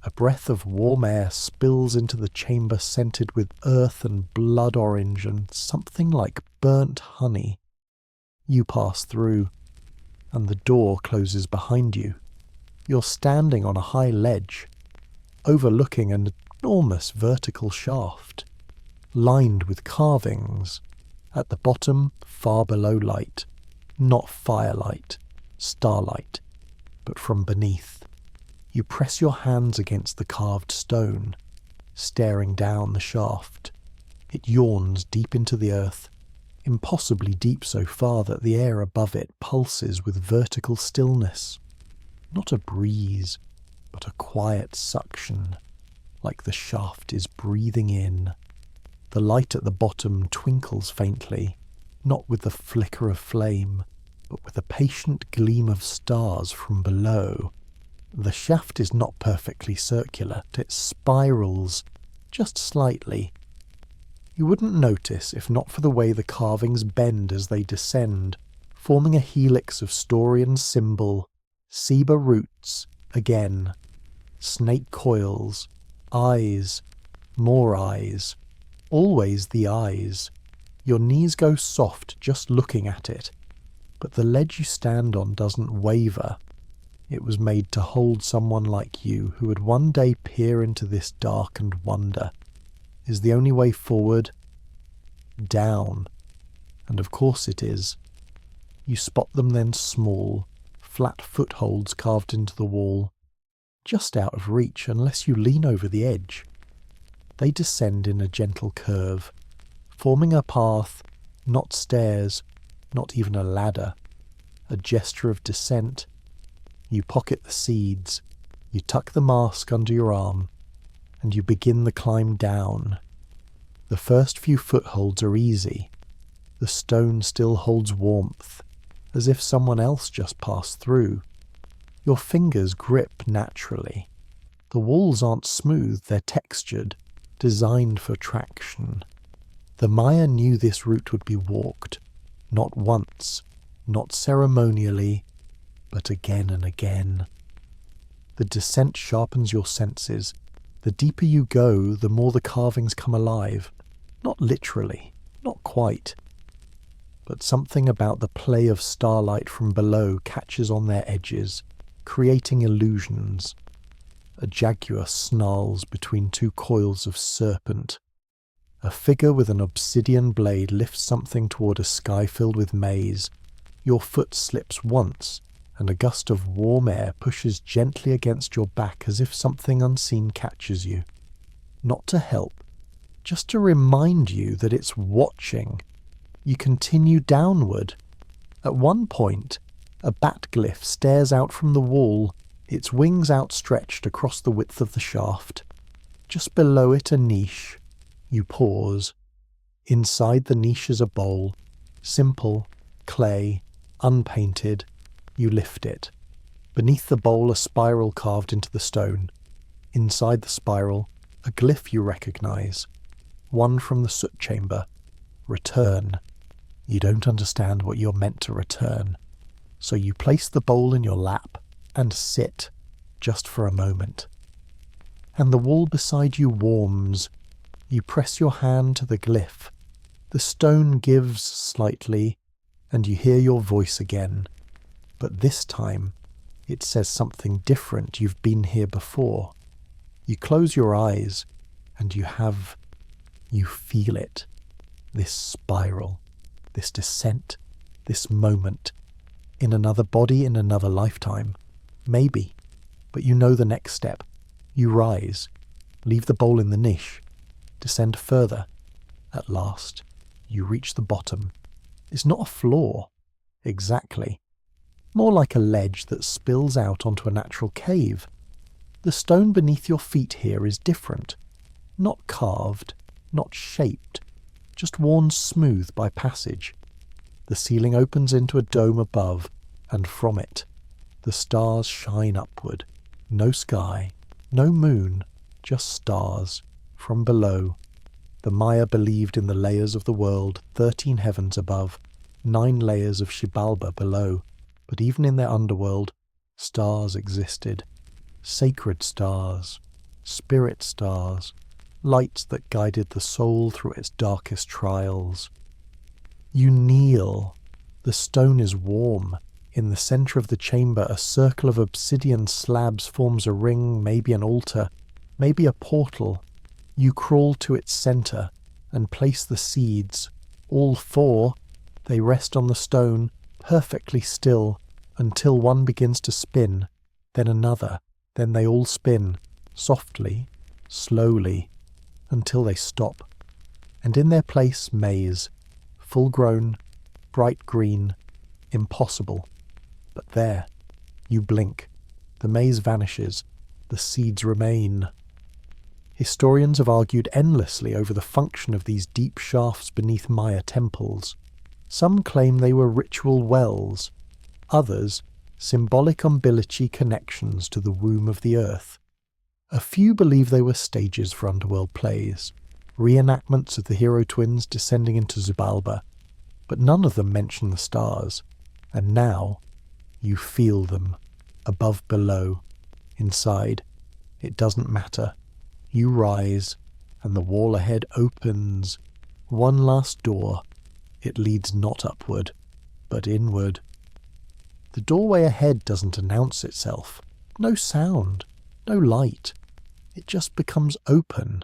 A breath of warm air spills into the chamber scented with earth and blood orange and something like burnt honey. You pass through, and the door closes behind you. You're standing on a high ledge, overlooking an enormous vertical shaft, lined with carvings. At the bottom, far below light, not firelight, starlight, but from beneath. You press your hands against the carved stone, staring down the shaft. It yawns deep into the earth, impossibly deep so far that the air above it pulses with vertical stillness. Not a breeze, but a quiet suction, like the shaft is breathing in. The light at the bottom twinkles faintly, not with the flicker of flame, but with a patient gleam of stars from below. The shaft is not perfectly circular, it spirals just slightly. You wouldn't notice if not for the way the carvings bend as they descend, forming a helix of story and symbol. Ceiba roots, again. Snake coils, eyes, more eyes. Always the eyes. Your knees go soft just looking at it, but the ledge you stand on doesn't waver. It was made to hold someone like you who would one day peer into this dark and wonder. Is the only way forward? Down. And of course it is. You spot them then small, flat footholds carved into the wall, just out of reach unless you lean over the edge. They descend in a gentle curve, forming a path, not stairs, not even a ladder, a gesture of descent. You pocket the seeds, You tuck the mask under your arm, and you begin the climb down. The first few footholds are easy. The stone still holds warmth, as if someone else just passed through. Your fingers grip naturally. The walls aren't smooth, they're textured, designed for traction. The Maya knew this route would be walked, not once, not ceremonially, but again and again. The descent sharpens your senses. The deeper you go, the more the carvings come alive. Not literally, not quite. But something about the play of starlight from below catches on their edges, creating illusions. A jaguar snarls between two coils of serpent. A figure with an obsidian blade lifts something toward a sky filled with maize. Your foot slips once, and a gust of warm air pushes gently against your back as if something unseen catches you. Not to help, just to remind you that it's watching. You continue downward. At one point, a bat glyph stares out from the wall, its wings outstretched across the width of the shaft. Just below it, a niche. You pause. Inside the niche is a bowl. Simple, clay, unpainted. You lift it. Beneath the bowl, a spiral carved into the stone. Inside the spiral, a glyph you recognize. One from the soot chamber. Return. You don't understand what you're meant to return. So you place the bowl in your lap and sit, just for a moment. And the wall beside you warms. You press your hand to the glyph. The stone gives slightly, and you hear your voice again. But this time, it says something different. You've been here before. You close your eyes, and you feel it. This spiral, this descent, this moment. In another body, in another lifetime. Maybe. But you know the next step. You rise, leave the bowl in the niche, descend further. At last, you reach the bottom. It's not a floor. Exactly. More like a ledge that spills out onto a natural cave. The stone beneath your feet here is different. Not carved, not shaped, just worn smooth by passage. The ceiling opens into a dome above, and from it, the stars shine upward. No sky, no moon, just stars. From below, the Maya believed in the layers of the world, 13 heavens above, 9 layers of Xibalba below. But even in their underworld, stars existed. Sacred stars, spirit stars, lights that guided the soul through its darkest trials. You kneel. The stone is warm. In the center of the chamber, a circle of obsidian slabs forms a ring, maybe an altar, maybe a portal. You crawl to its center and place the seeds. All 4, they rest on the stone, perfectly still, until one begins to spin, then another, then they all spin, softly, slowly, until they stop. And in their place, maize, full-grown, bright green, impossible. But there, you blink, the maize vanishes, the seeds remain. Historians have argued endlessly over the function of these deep shafts beneath Maya temples. Some claim they were ritual wells, others symbolic umbilici connections to the womb of the earth. A few believe they were stages for underworld plays, reenactments of the hero twins descending into Xibalba, but none of them mention the stars, and now you feel them, above, below, inside. It doesn't matter. You rise, and the wall ahead opens. One last door. It leads not upward, but inward. The doorway ahead doesn't announce itself. No sound, no light. It just becomes open.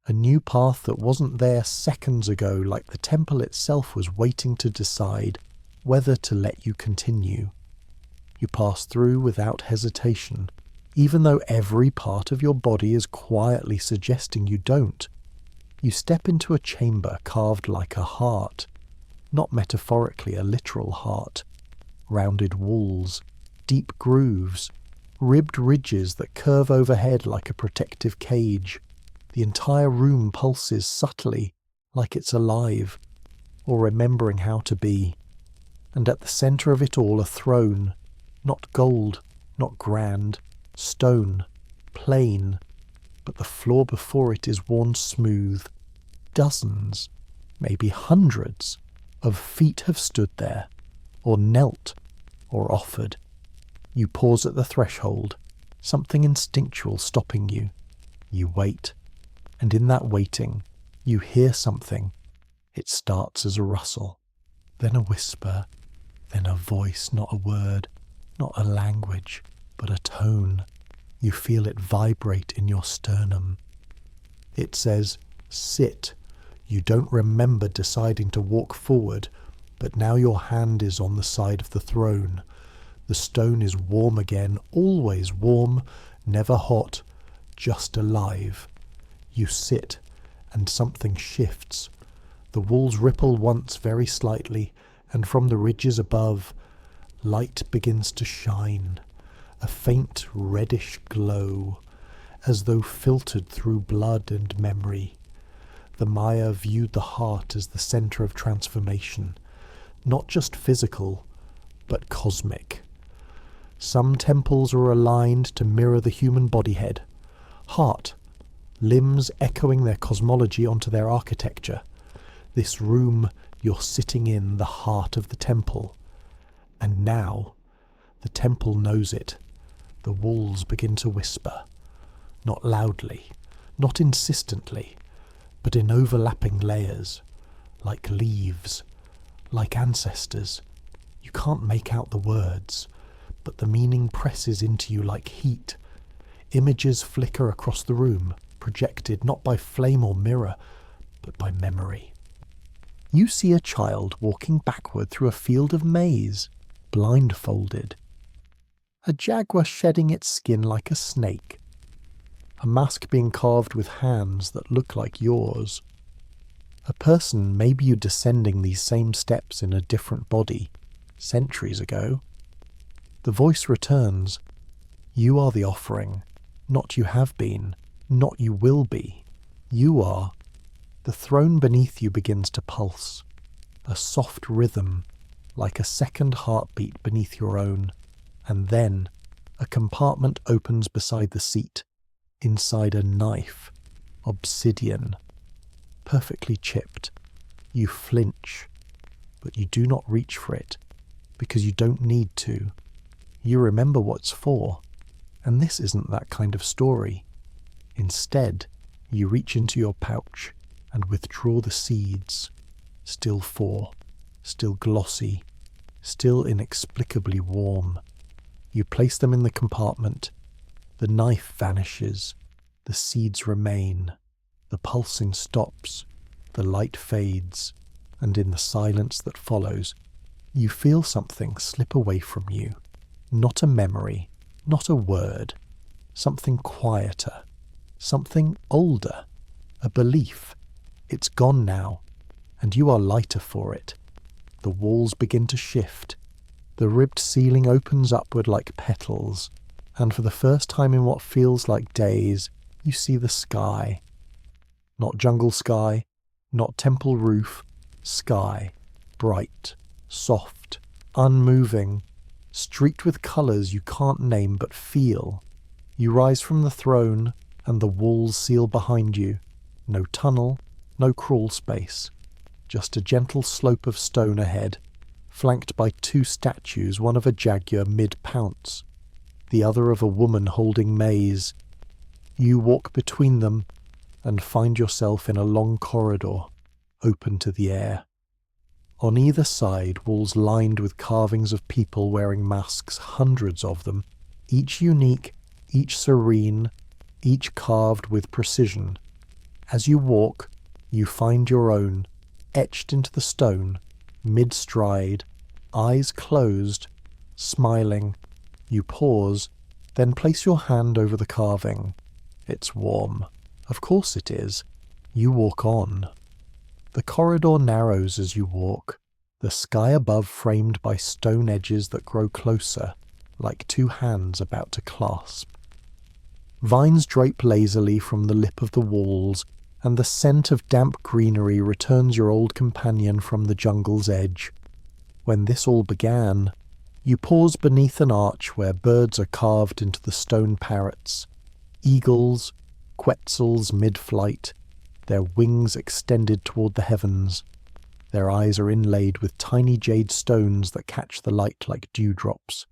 A new path that wasn't there seconds ago, like the temple itself was waiting to decide whether to let you continue. You pass through without hesitation, even though every part of your body is quietly suggesting you don't. You step into a chamber carved like a heart, not metaphorically a literal heart. Rounded walls, deep grooves, ribbed ridges that curve overhead like a protective cage. The entire room pulses subtly, like it's alive, or remembering how to be. And at the centre of it all a throne, not gold, not grand, stone, plain, but the floor before it is worn smooth. Dozens, maybe hundreds, of feet have stood there, or knelt, or offered. You pause at the threshold, something instinctual stopping you. You wait, and in that waiting, you hear something. It starts as a rustle, then a whisper, then a voice, not a word, not a language, but a tone. You feel it vibrate in your sternum. It says, sit. You don't remember deciding to walk forward, but now your hand is on the side of the throne. The stone is warm again, always warm, never hot, just alive. You sit, and something shifts. The walls ripple once very slightly, and from the ridges above, light begins to shine, a faint reddish glow, as though filtered through blood and memory. The Maya viewed the heart as the centre of transformation, not just physical, but cosmic. Some temples are aligned to mirror the human body head, heart, limbs echoing their cosmology onto their architecture. This room, you're sitting in the heart of the temple. And now, the temple knows it. The walls begin to whisper, not loudly, not insistently, but in overlapping layers, like leaves, like ancestors. You can't make out the words, but the meaning presses into you like heat. Images flicker across the room, projected not by flame or mirror, but by memory. You see a child walking backward through a field of maize, blindfolded. A jaguar shedding its skin like a snake. A mask being carved with hands that look like yours. A person, maybe you descending these same steps in a different body, centuries ago. The voice returns. You are the offering, not you have been, not you will be. You are. The throne beneath you begins to pulse, a soft rhythm, like a second heartbeat beneath your own, and then a compartment opens beside the seat, inside a knife, obsidian, perfectly chipped. You flinch, but you do not reach for it, because you don't need to. You remember what it's for, and this isn't that kind of story. Instead, you reach into your pouch and withdraw the seeds, still 4, still glossy, still inexplicably warm. You place them in the compartment. The knife vanishes, the seeds remain, the pulsing stops, the light fades, and in the silence that follows, you feel something slip away from you. Not a memory, not a word, something quieter, something older, a belief. It's gone now, and you are lighter for it. The walls begin to shift. The ribbed ceiling opens upward like petals, and for the first time in what feels like days, you see the sky. Not jungle sky, not temple roof, sky, bright, soft, unmoving, streaked with colours you can't name but feel. You rise from the throne, and the walls seal behind you. No tunnel, no crawl space, just a gentle slope of stone ahead, flanked by 2 statues, one of a jaguar mid-pounce, the other of a woman holding maize. You walk between them and find yourself in a long corridor, open to the air. On either side, walls lined with carvings of people wearing masks, hundreds of them, each unique, each serene, each carved with precision. As you walk, you find your own, etched into the stone, mid-stride, eyes closed, smiling. You pause, then place your hand over the carving. It's warm. Of course it is. You walk on. The corridor narrows as you walk, the sky above framed by stone edges that grow closer, like two hands about to clasp. Vines drape lazily from the lip of the walls, and the scent of damp greenery returns your old companion from the jungle's edge. When this all began, you pause beneath an arch where birds are carved into the stone parrots, eagles, quetzals mid-flight, their wings extended toward the heavens. Their eyes are inlaid with tiny jade stones that catch the light like dewdrops.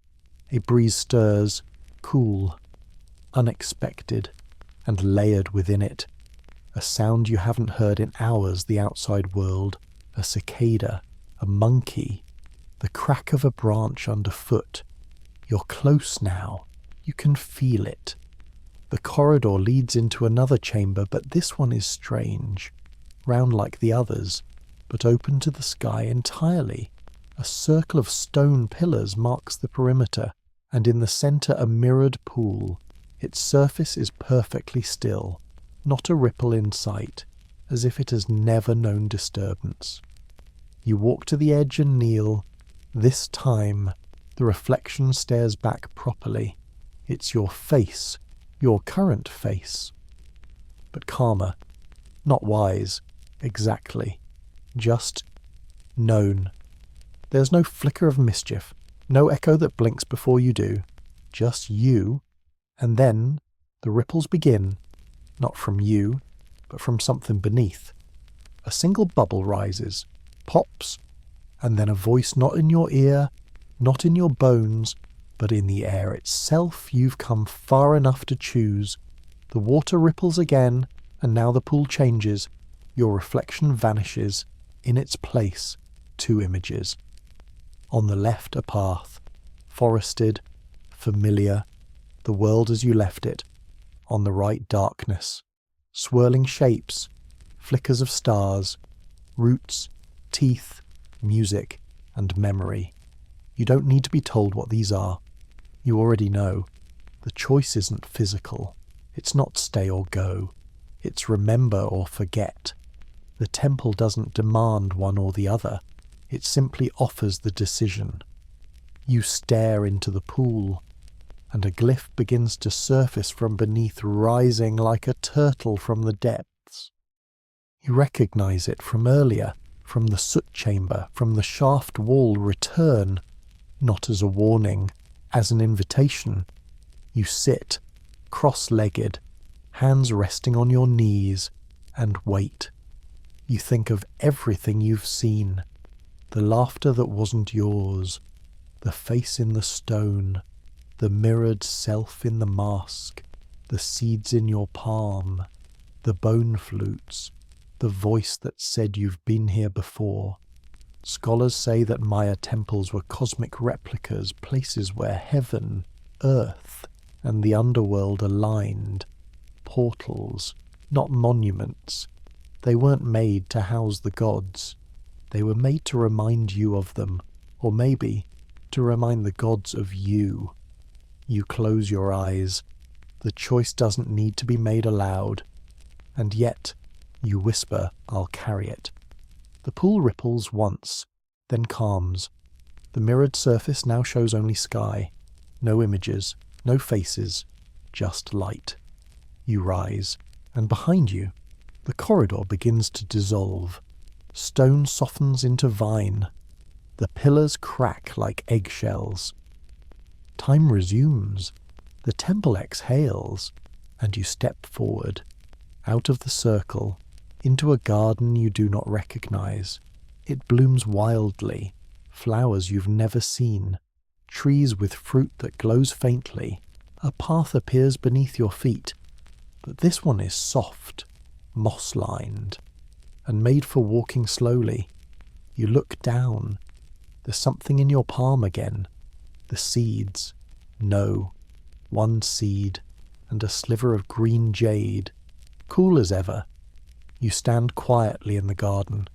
A breeze stirs, cool, unexpected, and layered within it. A sound you haven't heard in hours, the outside world, a cicada, a monkey, the crack of a branch underfoot. You're close now. You can feel it. The corridor leads into another chamber, but this one is strange. Round like the others, but open to the sky entirely. A circle of stone pillars marks the perimeter, and in the centre a mirrored pool. Its surface is perfectly still, not a ripple in sight, as if it has never known disturbance. You walk to the edge and kneel. This time, the reflection stares back properly. It's your face, your current face. But calmer, not wise, exactly, just known. There's no flicker of mischief, no echo that blinks before you do, just you, and then the ripples begin, not from you, but from something beneath. A single bubble rises, pops, and then a voice not in your ear, not in your bones, but in the air itself. You've come far enough to choose. The water ripples again, and now the pool changes. Your reflection vanishes. In its place, two images. On the left, a path, forested, familiar, the world as you left it. On the right, darkness, swirling shapes, flickers of stars, roots, teeth, music, and memory. You don't need to be told what these are. You already know. The choice isn't physical. It's not stay or go. It's remember or forget. The temple doesn't demand one or the other. It simply offers the decision. You stare into the pool, and a glyph begins to surface from beneath, rising like a turtle from the depths. You recognize it from earlier, from the soot chamber, from the shaft wall. Return, not as a warning, as an invitation. You sit, cross-legged, hands resting on your knees, and wait. You think of everything you've seen, the laughter that wasn't yours, the face in the stone, the mirrored self in the mask, the seeds in your palm, the bone flutes, the voice that said you've been here before. Scholars say that Maya temples were cosmic replicas, places where heaven, earth, and the underworld aligned. Portals, not monuments. They weren't made to house the gods. They were made to remind you of them, or maybe to remind the gods of you. You close your eyes. The choice doesn't need to be made aloud. And yet, you whisper, I'll carry it. The pool ripples once, then calms. The mirrored surface now shows only sky. No images, no faces, just light. You rise, and behind you, the corridor begins to dissolve. Stone softens into vine. The pillars crack like eggshells. Time resumes. The temple exhales, and you step forward, out of the circle, into a garden you do not recognize. It blooms wildly, flowers you've never seen, trees with fruit that glows faintly. A path appears beneath your feet, but this one is soft, moss-lined, and made for walking slowly. You look down. There's something in your palm again. The seeds. No. One seed, and a sliver of green jade. Cool as ever. You stand quietly in the garden,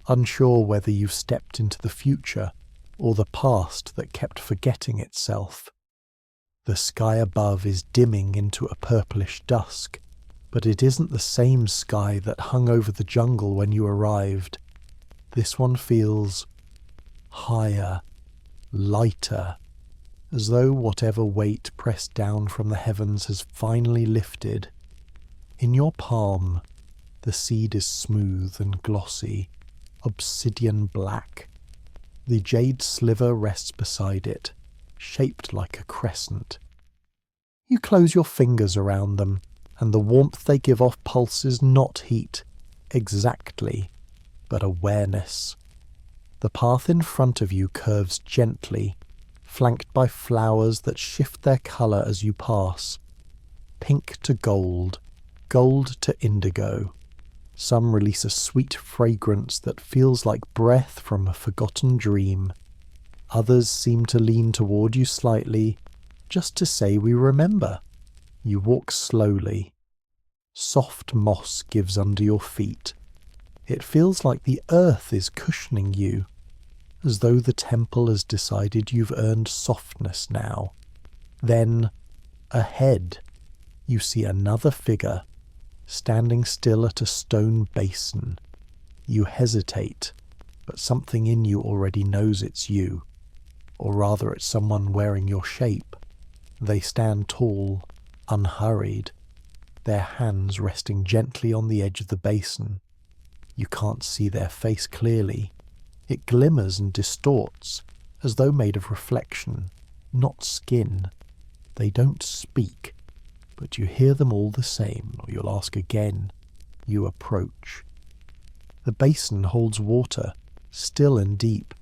unsure whether you've stepped into the future or the past that kept forgetting itself. The sky above is dimming into a purplish dusk, but it isn't the same sky that hung over the jungle when you arrived. This one feels higher, lighter, as though whatever weight pressed down from the heavens has finally lifted. In your palm, the seed is smooth and glossy, obsidian black. The jade sliver rests beside it, shaped like a crescent. You close your fingers around them, and the warmth they give off pulses not heat, exactly, but awareness. The path in front of you curves gently, flanked by flowers that shift their colour as you pass. Pink to gold, gold to indigo. Some release a sweet fragrance that feels like breath from a forgotten dream. Others seem to lean toward you slightly, just to say we remember. You walk slowly. Soft moss gives under your feet. It feels like the earth is cushioning you, as though the temple has decided you've earned softness now. Then, ahead, you see another figure, standing still at a stone basin. You hesitate, but something in you already knows it's you, or rather it's someone wearing your shape. They stand tall, unhurried, their hands resting gently on the edge of the basin. You can't see their face clearly. It glimmers and distorts, as though made of reflection, not skin. They don't speak, but you hear them all the same, or you'll ask again. You approach. The basin holds water, still and deep.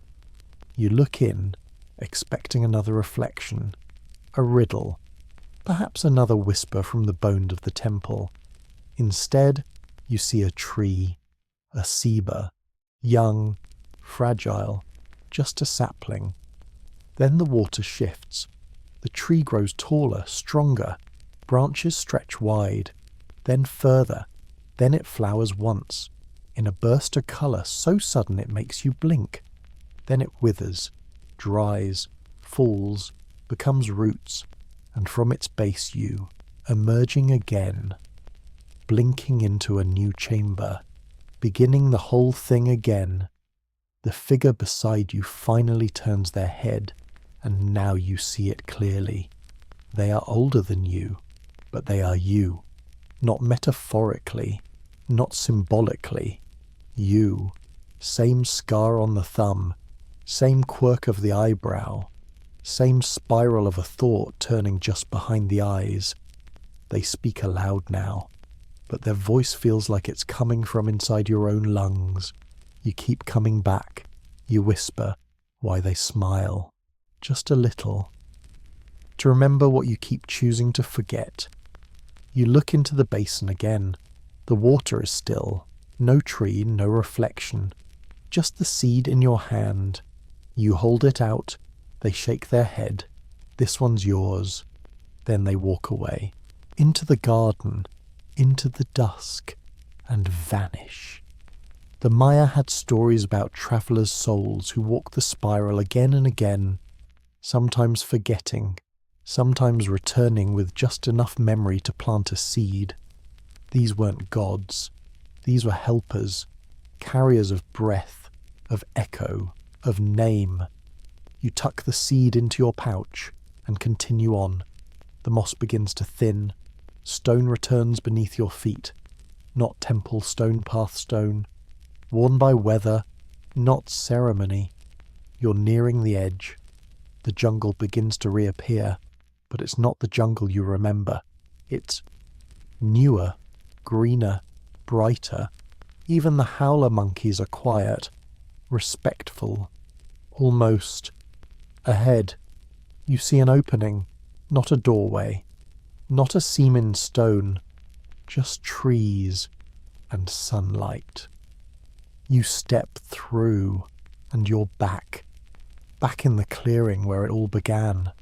You look in, expecting another reflection, a riddle, perhaps another whisper from the bones of the temple. Instead, you see a tree, a ceiba, young, fragile, just a sapling. Then the water shifts. The tree grows taller, stronger. Branches stretch wide, then further. Then it flowers once, in a burst of colour so sudden it makes you blink. Then it withers, dries, falls, becomes roots, and from its base you, emerging again, blinking into a new chamber, beginning the whole thing again. The figure beside you finally turns their head, and now you see it clearly. They are older than you, but they are you, not metaphorically, not symbolically. You, same scar on the thumb, same quirk of the eyebrow, same spiral of a thought turning just behind the eyes. They speak aloud now, but their voice feels like it's coming from inside your own lungs. You keep coming back. You whisper, why they smile, just a little, to remember what you keep choosing to forget. You look into the basin again. The water is still. No tree, no reflection. Just the seed in your hand. You hold it out. They shake their head. This one's yours. Then they walk away. Into the garden. Into the dusk. And vanish. The Maya had stories about travellers' souls who walk the spiral again and again, sometimes forgetting, sometimes returning with just enough memory to plant a seed. These weren't gods. These were helpers, carriers of breath, of echo, of name. You tuck the seed into your pouch and continue on. The moss begins to thin. Stone returns beneath your feet. Not temple stone, path stone. Worn by weather, not ceremony. You're nearing the edge. The jungle begins to reappear, but it's not the jungle you remember. It's newer, greener, brighter. Even the howler monkeys are quiet, respectful, almost. Ahead, you see an opening, not a doorway, not a seam in stone, just trees and sunlight. You step through, and you're back in the clearing where it all began,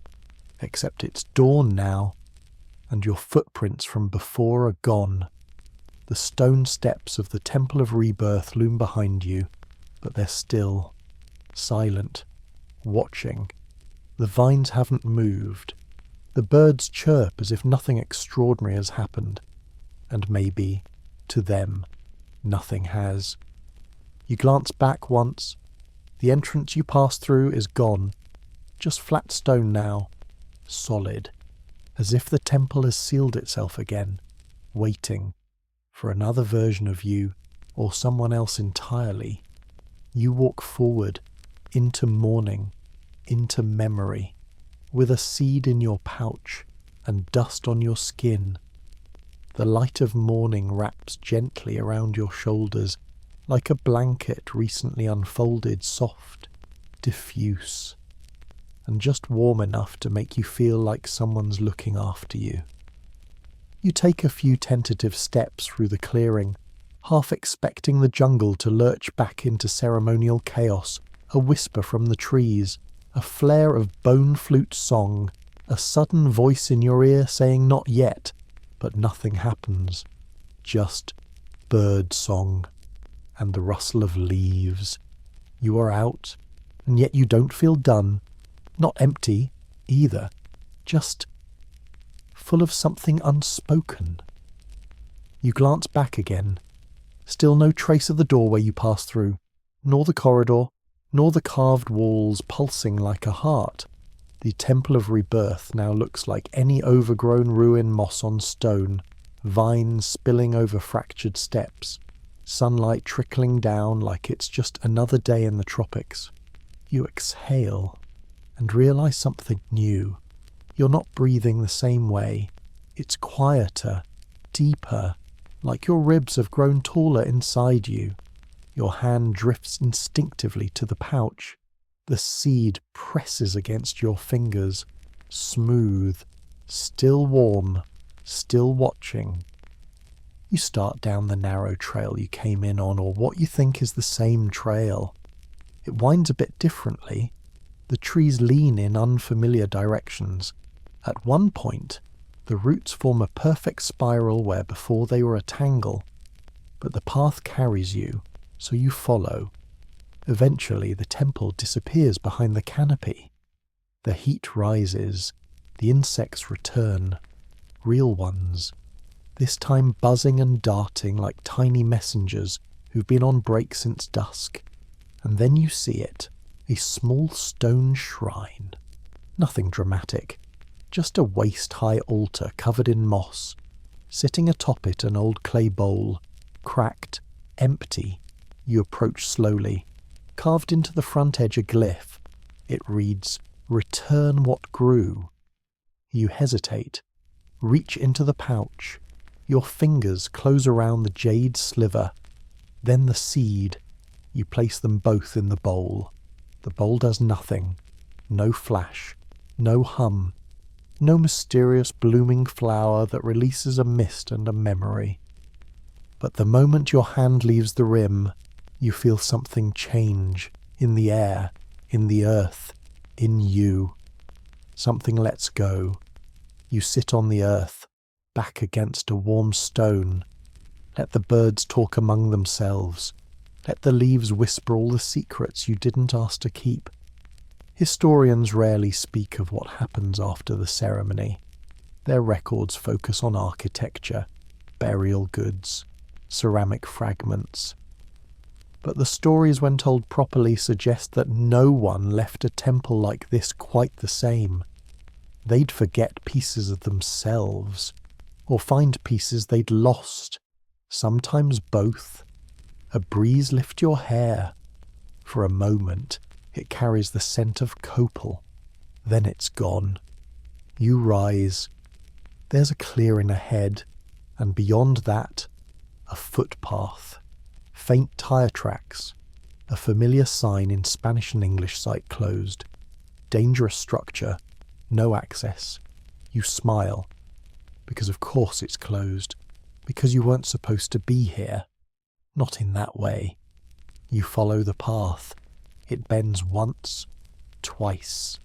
except it's dawn now, and your footprints from before are gone. The stone steps of the Temple of Rebirth loom behind you, but they're still, silent, watching. The vines haven't moved. The birds chirp as if nothing extraordinary has happened, and maybe, to them, nothing has. You glance back once. The entrance you passed through is gone. Just flat stone now. solid, as if the temple has sealed itself again, waiting for another version of you or someone else entirely. You walk forward into morning, into memory, with a seed in your pouch and dust on your skin. The light of morning wraps gently around your shoulders like a blanket recently unfolded, soft, diffuse, and just warm enough to make you feel like someone's looking after you. You take a few tentative steps through the clearing, half expecting the jungle to lurch back into ceremonial chaos, a whisper from the trees, a flare of bone flute song, a sudden voice in your ear saying not yet, but nothing happens. Just bird song and the rustle of leaves. You are out, and yet you don't feel done, not empty either, just full of something unspoken. You glance back again. Still no trace of the doorway you passed through, nor the corridor, nor the carved walls pulsing like a heart. The Temple of Rebirth now looks like any overgrown ruin, moss on stone, vines spilling over fractured steps, sunlight trickling down like it's just another day in the tropics. You exhale and realize something new. You're not breathing the same way. It's quieter, deeper, like your ribs have grown taller inside you. Your hand drifts instinctively to the pouch. The seed presses against your fingers, smooth, still warm, still watching. You start down the narrow trail you came in on, or what you think is the same trail. It winds a bit differently. The trees lean in unfamiliar directions. At one point, the roots form a perfect spiral where before they were a tangle, but the path carries you, so you follow. Eventually, the temple disappears behind the canopy. The heat rises. The insects return. Real ones. This time buzzing and darting like tiny messengers who've been on break since dusk. And then you see it. A small stone shrine. Nothing dramatic. Just a waist-high altar covered in moss. Sitting atop it an old clay bowl. Cracked. Empty. You approach slowly. Carved into the front edge a glyph. It reads, "Return what grew." You hesitate. Reach into the pouch. Your fingers close around the jade sliver. Then the seed. You place them both in the bowl. The bowl does nothing. No flash. No hum. No mysterious blooming flower that releases a mist and a memory. But the moment your hand leaves the rim, you feel something change in the air, in the earth, in you. Something lets go. You sit on the earth, back against a warm stone. Let the birds talk among themselves. Let the leaves whisper all the secrets you didn't ask to keep. Historians rarely speak of what happens after the ceremony. Their records focus on architecture, burial goods, ceramic fragments. But the stories, when told properly, suggest that no one left a temple like this quite the same. They'd forget pieces of themselves, or find pieces they'd lost, sometimes both. A breeze lifts your hair. For a moment, it carries the scent of copal. Then it's gone. You rise. There's a clearing ahead, and beyond that, a footpath. Faint tire tracks. A familiar sign in Spanish and English site closed. Dangerous structure. No access. You smile. Because of course it's closed. Because you weren't supposed to be here. Not in that way. You follow the path. It bends once, twice,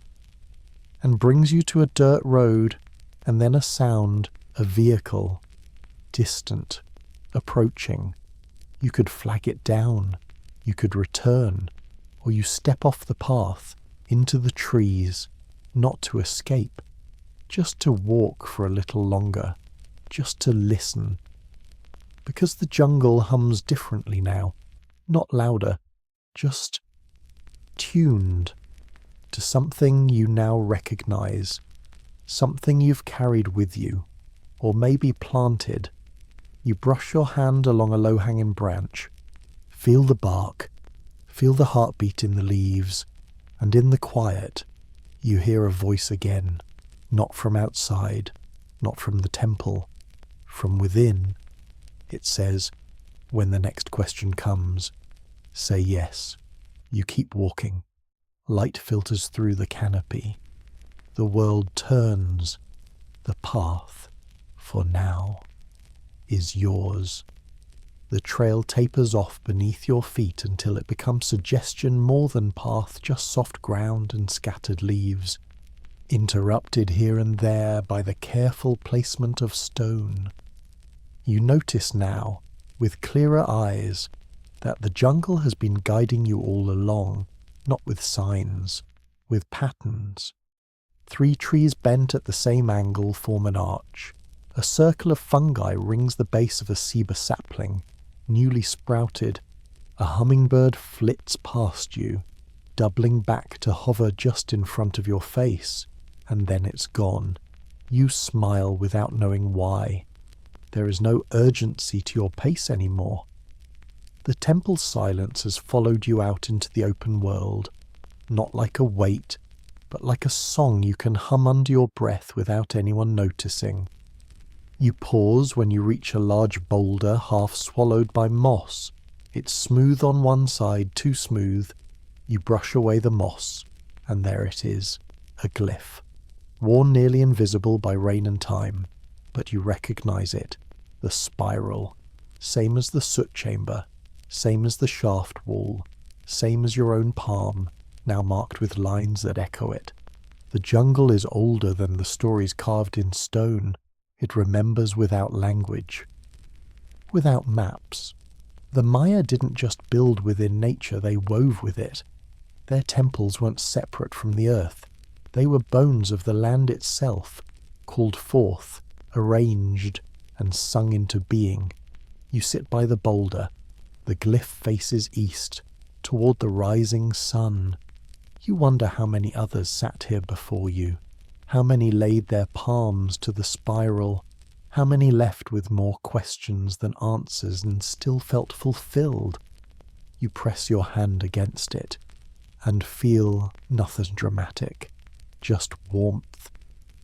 and brings you to a dirt road, and then a sound, a vehicle, distant, approaching. You could flag it down, you could return, or you step off the path, into the trees, not to escape, just to walk for a little longer, just to listen. Because the jungle hums differently now, not louder, just tuned to something you now recognize. something you've carried with you, or maybe planted. You brush your hand along a low-hanging branch, feel the bark, feel the heartbeat in the leaves, and in the quiet, you hear a voice again, not from outside, not from the temple, from within. It says, when the next question comes, say yes. You keep walking. Light filters through the canopy. The world turns. The path, for now, is yours. The trail tapers off beneath your feet until it becomes suggestion more than path, just soft ground and scattered leaves, interrupted here and there by the careful placement of stone. You notice now, with clearer eyes, that the jungle has been guiding you all along, not with signs, with patterns. 3 trees bent at the same angle form an arch. A circle of fungi rings the base of a ceiba sapling, newly sprouted. A hummingbird flits past you, doubling back to hover just in front of your face, and then it's gone. You smile without knowing why. There is no urgency to your pace anymore. The temple's silence has followed you out into the open world, not like a weight, but like a song you can hum under your breath without anyone noticing. You pause when you reach a large boulder half swallowed by moss. It's smooth on one side, too smooth. You brush away the moss, and there it is, a glyph, worn nearly invisible by rain and time, but you recognize it, the spiral, same as the soot chamber, same as the shaft wall, same as your own palm, now marked with lines that echo it. The jungle is older than the stories carved in stone. It remembers without language, without maps. The Maya didn't just build within nature, they wove with it. Their temples weren't separate from the earth. They were bones of the land itself, called forth, arranged, and sung into being. You sit by the boulder. The glyph faces east, toward the rising sun. You wonder how many others sat here before you, how many laid their palms to the spiral, how many left with more questions than answers and still felt fulfilled. You press your hand against it and feel nothing dramatic, just warmth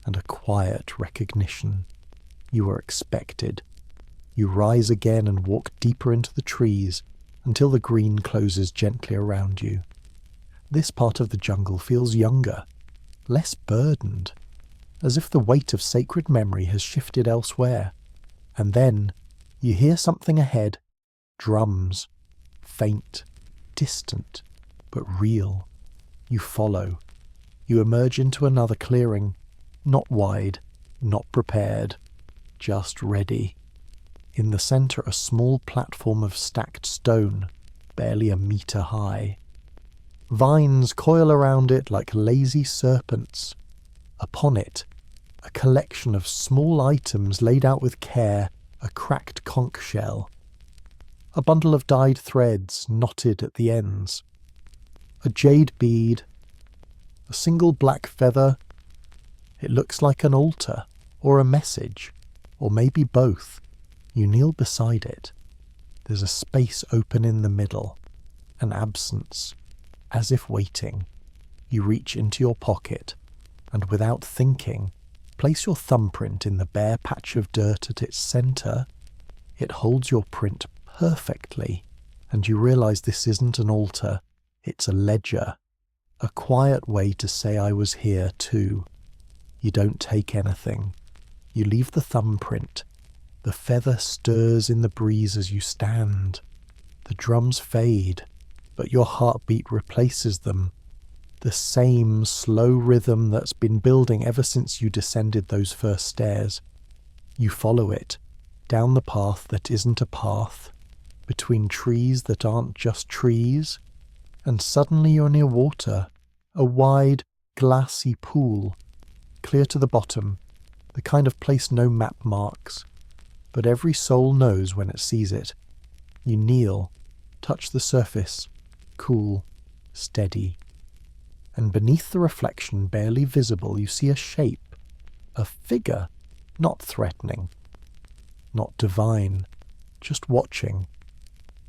and a quiet recognition. You are expected. You rise again and walk deeper into the trees until the green closes gently around you. This part of the jungle feels younger, less burdened, as if the weight of sacred memory has shifted elsewhere. And then you hear something ahead, drums, faint, distant, but real. You follow. You emerge into another clearing, not wide, not prepared, just ready. In the center, a small platform of stacked stone, barely a meter high. Vines coil around it like lazy serpents. Upon it, a collection of small items laid out with care, a cracked conch shell, a bundle of dyed threads knotted at the ends, a jade bead, a single black feather. It looks like an altar, or a message, or maybe both. You kneel beside it. There's a space open in the middle, an absence, as if waiting. You reach into your pocket, and without thinking, place your thumbprint in the bare patch of dirt at its center. It holds your print perfectly, and you realize this isn't an altar, it's a ledger, a quiet way to say I was here too. You don't take anything. You leave the thumbprint. The feather stirs in the breeze as you stand. The drums fade, but your heartbeat replaces them. The same slow rhythm that's been building ever since you descended those first stairs. You follow it, down the path that isn't a path, between trees that aren't just trees, and suddenly you're near water, a wide, glassy pool, clear to the bottom, the kind of place no map marks, but every soul knows when it sees it. You kneel, touch the surface, cool, steady. And beneath the reflection, barely visible, you see a shape, A figure, not threatening, not divine, just watching.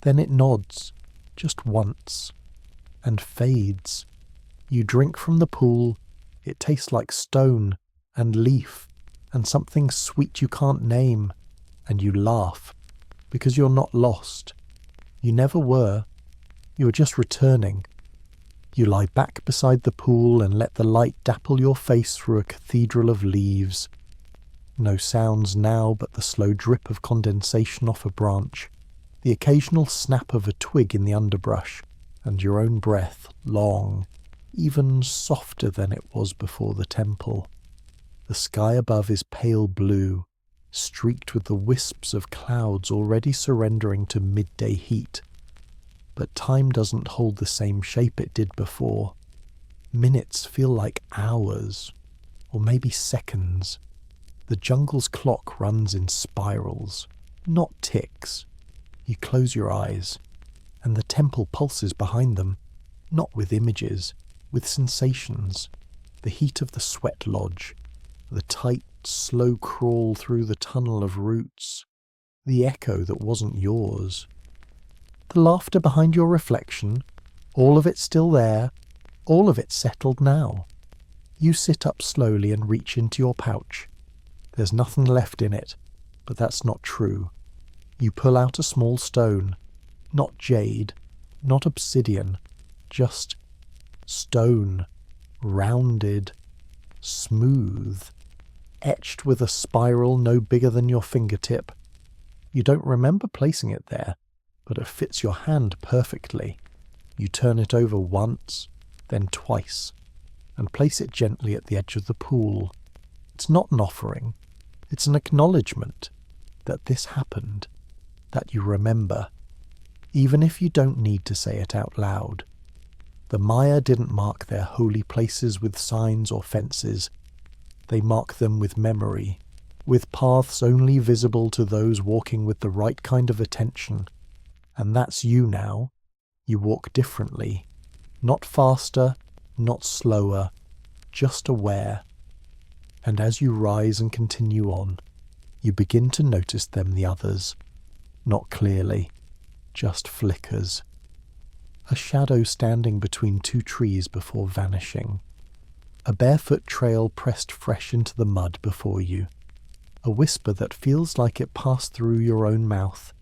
Then it nods, just once, and fades. You drink from the pool, it tastes like stone and leaf and something sweet you can't name, and you laugh, because you're not lost. You never were. You were just returning. You lie back beside the pool and let the light dapple your face through a cathedral of leaves. No sounds now but the slow drip of condensation off a branch, the occasional snap of a twig in the underbrush, and your own breath, long, even softer than it was before the temple. The sky above is pale blue, streaked with the wisps of clouds already surrendering to midday heat. But time doesn't hold the same shape it did before. Minutes feel like hours, or maybe seconds. The jungle's clock runs in spirals, not ticks. You close your eyes, and the temple pulses behind them, not with images, with sensations. The heat of the sweat lodge, the tight, slow crawl through the tunnel of roots, the echo that wasn't yours. The laughter behind your reflection, all of it still there, all of it settled now. You sit up slowly and reach into your pouch. There's nothing left in it, but that's not true. You pull out a small stone, not jade, not obsidian, just stone, rounded, smooth, etched with a spiral no bigger than your fingertip. You don't remember placing it there, but it fits your hand perfectly. You turn it over once, then twice, and place it gently at the edge of the pool. It's not an offering, it's an acknowledgement that this happened, that you remember, even if you don't need to say it out loud. The Maya didn't mark their holy places with signs or fences. They mark them with memory, with paths only visible to those walking with the right kind of attention. And that's you now. You walk differently. Not faster, not slower, just aware. And as you rise and continue on, you begin to notice them, the others. Not clearly, just flickers. A shadow standing between two trees before vanishing. A barefoot trail pressed fresh into the mud before you. A whisper that feels like it passed through your own mouth,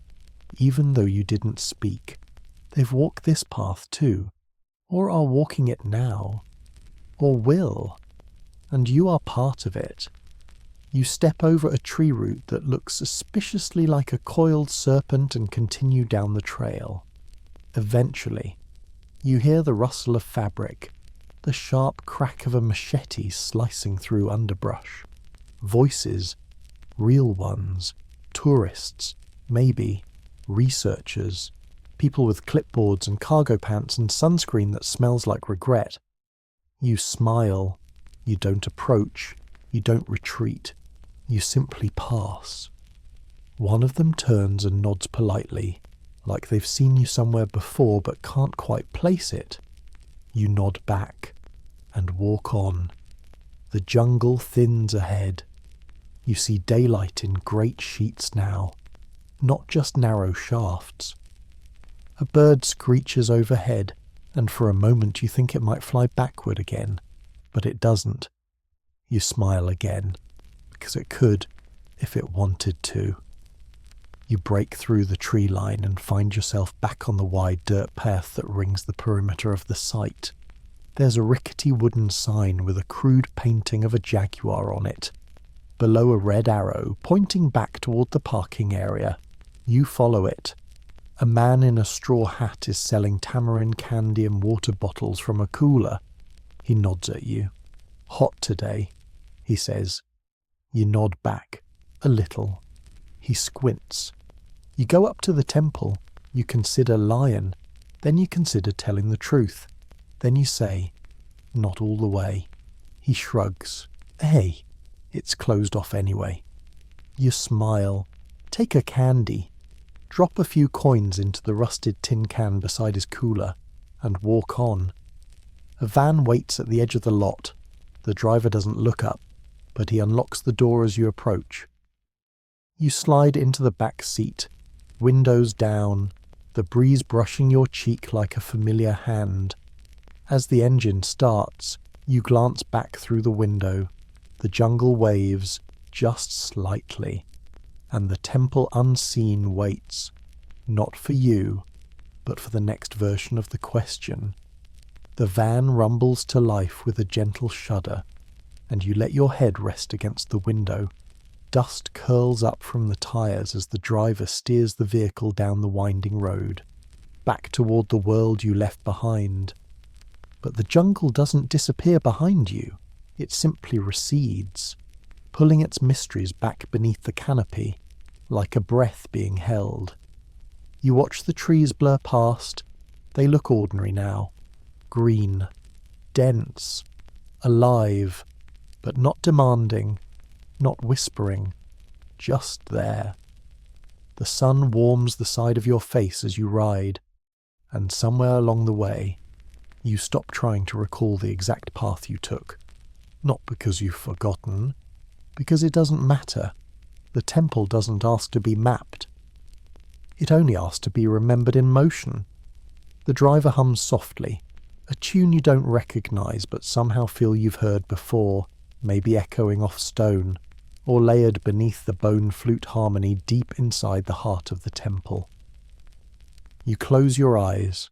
even though you didn't speak. They've walked this path too, or are walking it now, or will, and you are part of it. You step over a tree root that looks suspiciously like a coiled serpent and continue down the trail. Eventually, you hear the rustle of fabric, the sharp crack of a machete slicing through underbrush. Voices, real ones, tourists, maybe, researchers, people with clipboards and cargo pants and sunscreen that smells like regret. You smile. You don't approach. You don't retreat. You simply pass. One of them turns and nods politely, like they've seen you somewhere before but can't quite place it. You nod back and walk on. The jungle thins ahead. You see daylight in great sheets now, not just narrow shafts. A bird screeches overhead, and for a moment you think it might fly backward again, but it doesn't. You smile again, because it could, if it wanted to. You break through the tree line and find yourself back on the wide dirt path that rings the perimeter of the site. There's a rickety wooden sign with a crude painting of a jaguar on it. Below a red arrow pointing back toward the parking area. You follow it. A man in a straw hat is selling tamarind candy and water bottles from a cooler. He nods at you. Hot today, he says. You nod back, a little. He squints. You go up to the temple. You consider lion. Then you consider telling the truth. Then you say, not all the way. He shrugs. Hey, it's closed off anyway. You smile. Take a candy. Drop a few coins into the rusted tin can beside his cooler, and walk on. A van waits at the edge of the lot. The driver doesn't look up. but he unlocks the door as you approach. You slide into the back seat, windows down, the breeze brushing your cheek like a familiar hand. As the engine starts, you glance back through the window. The jungle waves, just slightly, and the temple unseen waits, not for you, but for the next version of the question. The van rumbles to life with a gentle shudder, and you let your head rest against the window. Dust curls up from the tires as the driver steers the vehicle down the winding road, back toward the world you left behind. But the jungle doesn't disappear behind you. It simply recedes, pulling its mysteries back beneath the canopy, like a breath being held. You watch the trees blur past. They look ordinary now. Green, dense, alive, but not demanding, not whispering, just there. The sun warms the side of your face as you ride, and somewhere along the way, you stop trying to recall the exact path you took. Not because you've forgotten, because it doesn't matter. The temple doesn't ask to be mapped. It only asks to be remembered in motion. The driver hums softly, a tune you don't recognize but somehow feel you've heard before, maybe echoing off stone, or layered beneath the bone flute harmony deep inside the heart of the temple. You close your eyes,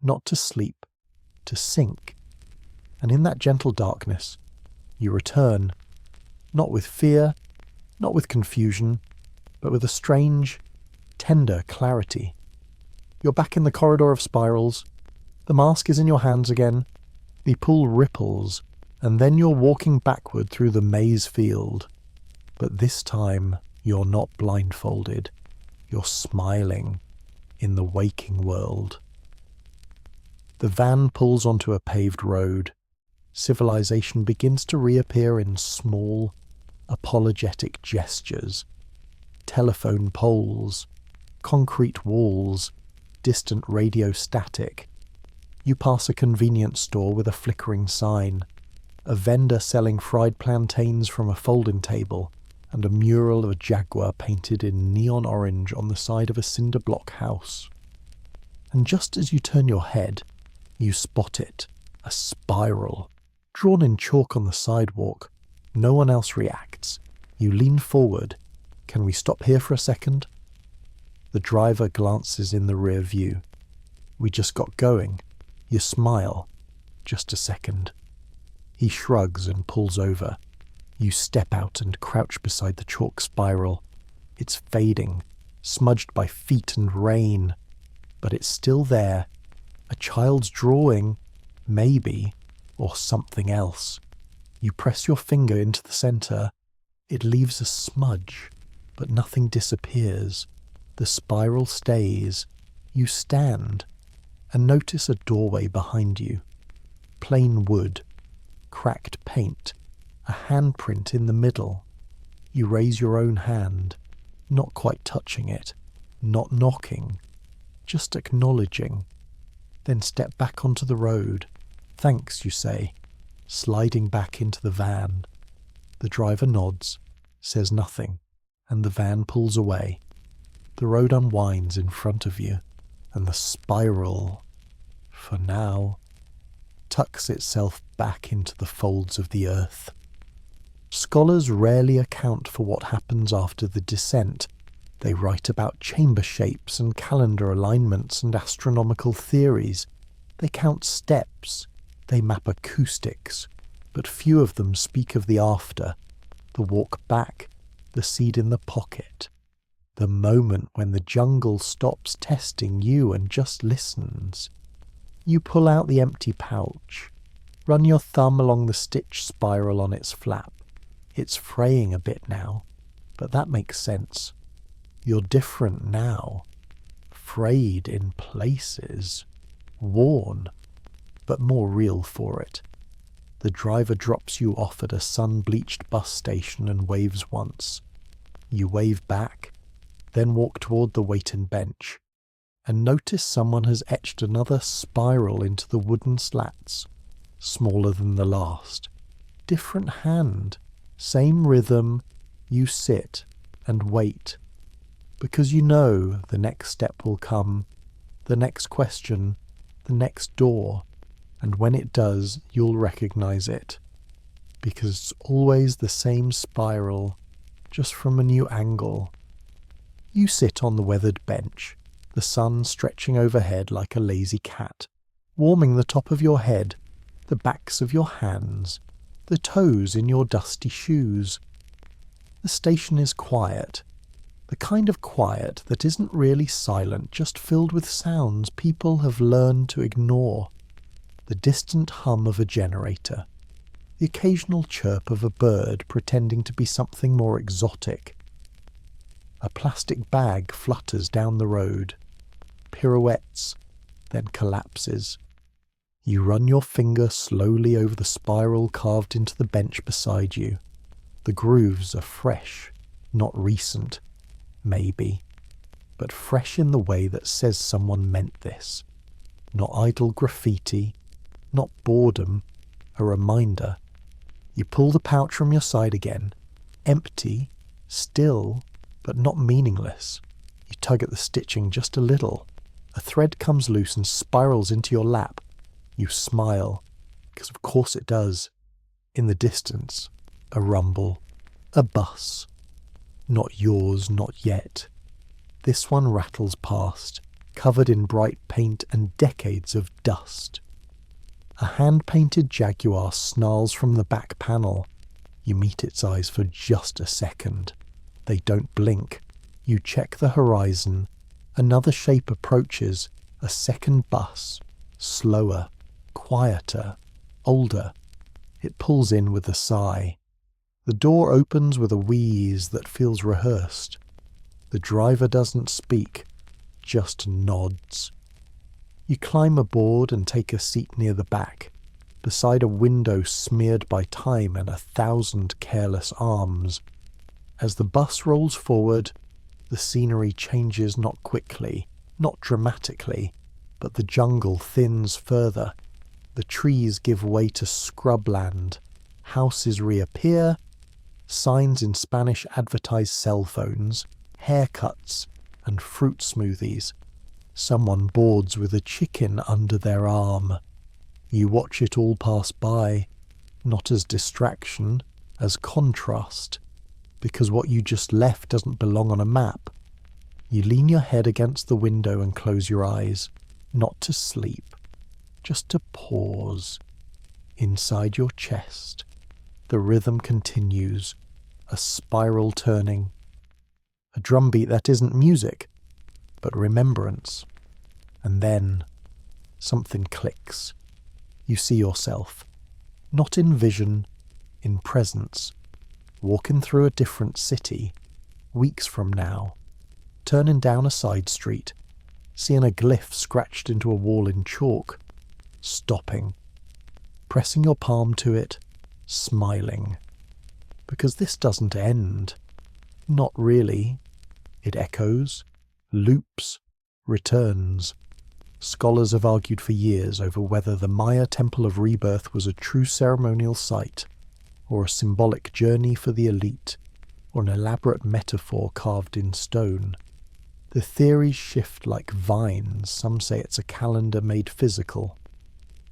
not to sleep, to sink, and in that gentle darkness, you return, not with fear, not with confusion, but with a strange, tender clarity. You're back in the corridor of spirals, the mask is in your hands again, the pool ripples, and then you're walking backward through the maze field. But this time, you're not blindfolded. You're smiling in the waking world. The van pulls onto a paved road. Civilization begins to reappear in small, apologetic gestures. Telephone poles, concrete walls, distant radio static. You pass a convenience store with a flickering sign, a vendor selling fried plantains from a folding table, and a mural of a jaguar painted in neon orange on the side of a cinder block house. And just as you turn your head, you spot it, a spiral, drawn in chalk on the sidewalk. No one else reacts. You lean forward. Can we stop here for a second? The driver glances in the rear view. We just got going. You smile. Just a second. He shrugs and pulls over. You step out and crouch beside the chalk spiral. It's fading, smudged by feet and rain. But it's still there. A child's drawing, maybe, or something else. You press your finger into the center. It leaves a smudge, but nothing disappears. The spiral stays. You stand and notice a doorway behind you. Plain wood, cracked paint, a handprint in the middle. You raise your own hand, not quite touching it, not knocking, just acknowledging. Then step back onto the road. Thanks, you say, sliding back into the van. The driver nods, says nothing, and the van pulls away. The road unwinds in front of you, and the spiral, for now, tucks itself back into the folds of the earth. Scholars rarely account for what happens after the descent. They write about chamber shapes and calendar alignments and astronomical theories. They count steps. They map acoustics. But few of them speak of the after, the walk back, the seed in the pocket, the moment when the jungle stops testing you and just listens. You pull out the empty pouch, run your thumb along the stitch spiral on its flap. It's fraying a bit now, but that makes sense. You're different now, frayed in places, worn, but more real for it. The driver drops you off at a sun-bleached bus station and waves once. You wave back, then walk toward the waiting bench, and notice someone has etched another spiral into the wooden slats, smaller than the last. Different hand, Same rhythm, you sit and wait, because you know the next step will come, the next question, the next door, and when it does, you'll recognize it, because it's always the same spiral, just from a new angle. You sit on the weathered bench, the sun stretching overhead like a lazy cat, warming the top of your head, the backs of your hands, the toes in your dusty shoes. The station is quiet, the kind of quiet that isn't really silent, just filled with sounds people have learned to ignore. The distant hum of a generator, the occasional chirp of a bird pretending to be something more exotic. A plastic bag flutters down the road, pirouettes, then collapses. You run your finger slowly over the spiral carved into the bench beside you. The grooves are fresh, not recent, maybe, but fresh in the way that says someone meant this. Not idle graffiti, not boredom, a reminder. You pull the pouch from your side again, empty, still, but not meaningless. You tug at the stitching just a little. A thread comes loose and spirals into your lap. You smile, because of course it does. In the distance, a rumble, a bus. Not yours, not yet. This one rattles past, covered in bright paint and decades of dust. A hand-painted Jaguar snarls from the back panel. You meet its eyes for just a second. They don't blink. You check the horizon. Another shape approaches, a second bus, slower, quieter, older. It pulls in with a sigh. The door opens with a wheeze that feels rehearsed. The driver doesn't speak, just nods. You climb aboard and take a seat near the back, beside a window smeared by time and 1,000 careless arms. As the bus rolls forward, the scenery changes not quickly, not dramatically, but the jungle thins further. The trees give way to scrubland. Houses reappear. Signs in Spanish advertise cell phones, haircuts, and fruit smoothies. Someone boards with a chicken under their arm. You watch it all pass by, not as distraction, as contrast, because what you just left doesn't belong on a map. You lean your head against the window and close your eyes, not to sleep, just to pause. Inside your chest, the rhythm continues, a spiral turning. A drumbeat that isn't music, but remembrance. And then, something clicks. You see yourself, not in vision, in presence, walking through a different city, weeks from now, turning down a side street, seeing a glyph scratched into a wall in chalk, stopping, pressing your palm to it, smiling. Because this doesn't end. Not really. It echoes, loops, returns. Scholars have argued for years over whether the Maya Temple of Rebirth was a true ceremonial site, or a symbolic journey for the elite, or an elaborate metaphor carved in stone. The theories shift like vines. Some say it's a calendar made physical.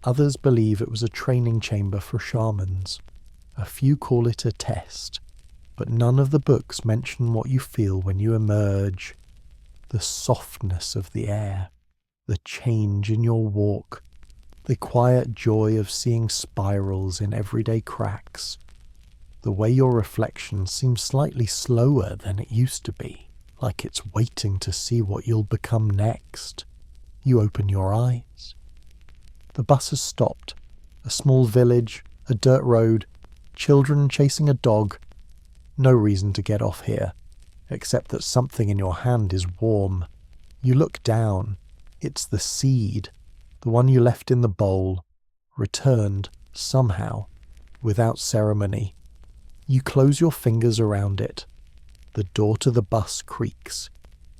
Others believe it was a training chamber for shamans. A few call it a test, but none of the books mention what you feel when you emerge. The softness of the air, the change in your walk, the quiet joy of seeing spirals in everyday cracks, the way your reflection seems slightly slower than it used to be, like it's waiting to see what you'll become next. You open your eyes. The bus has stopped. A small village, a dirt road, children chasing a dog. No reason to get off here, except that something in your hand is warm. You look down. It's the seed, the one you left in the bowl, returned, somehow, without ceremony. You close your fingers around it. The door to the bus creaks.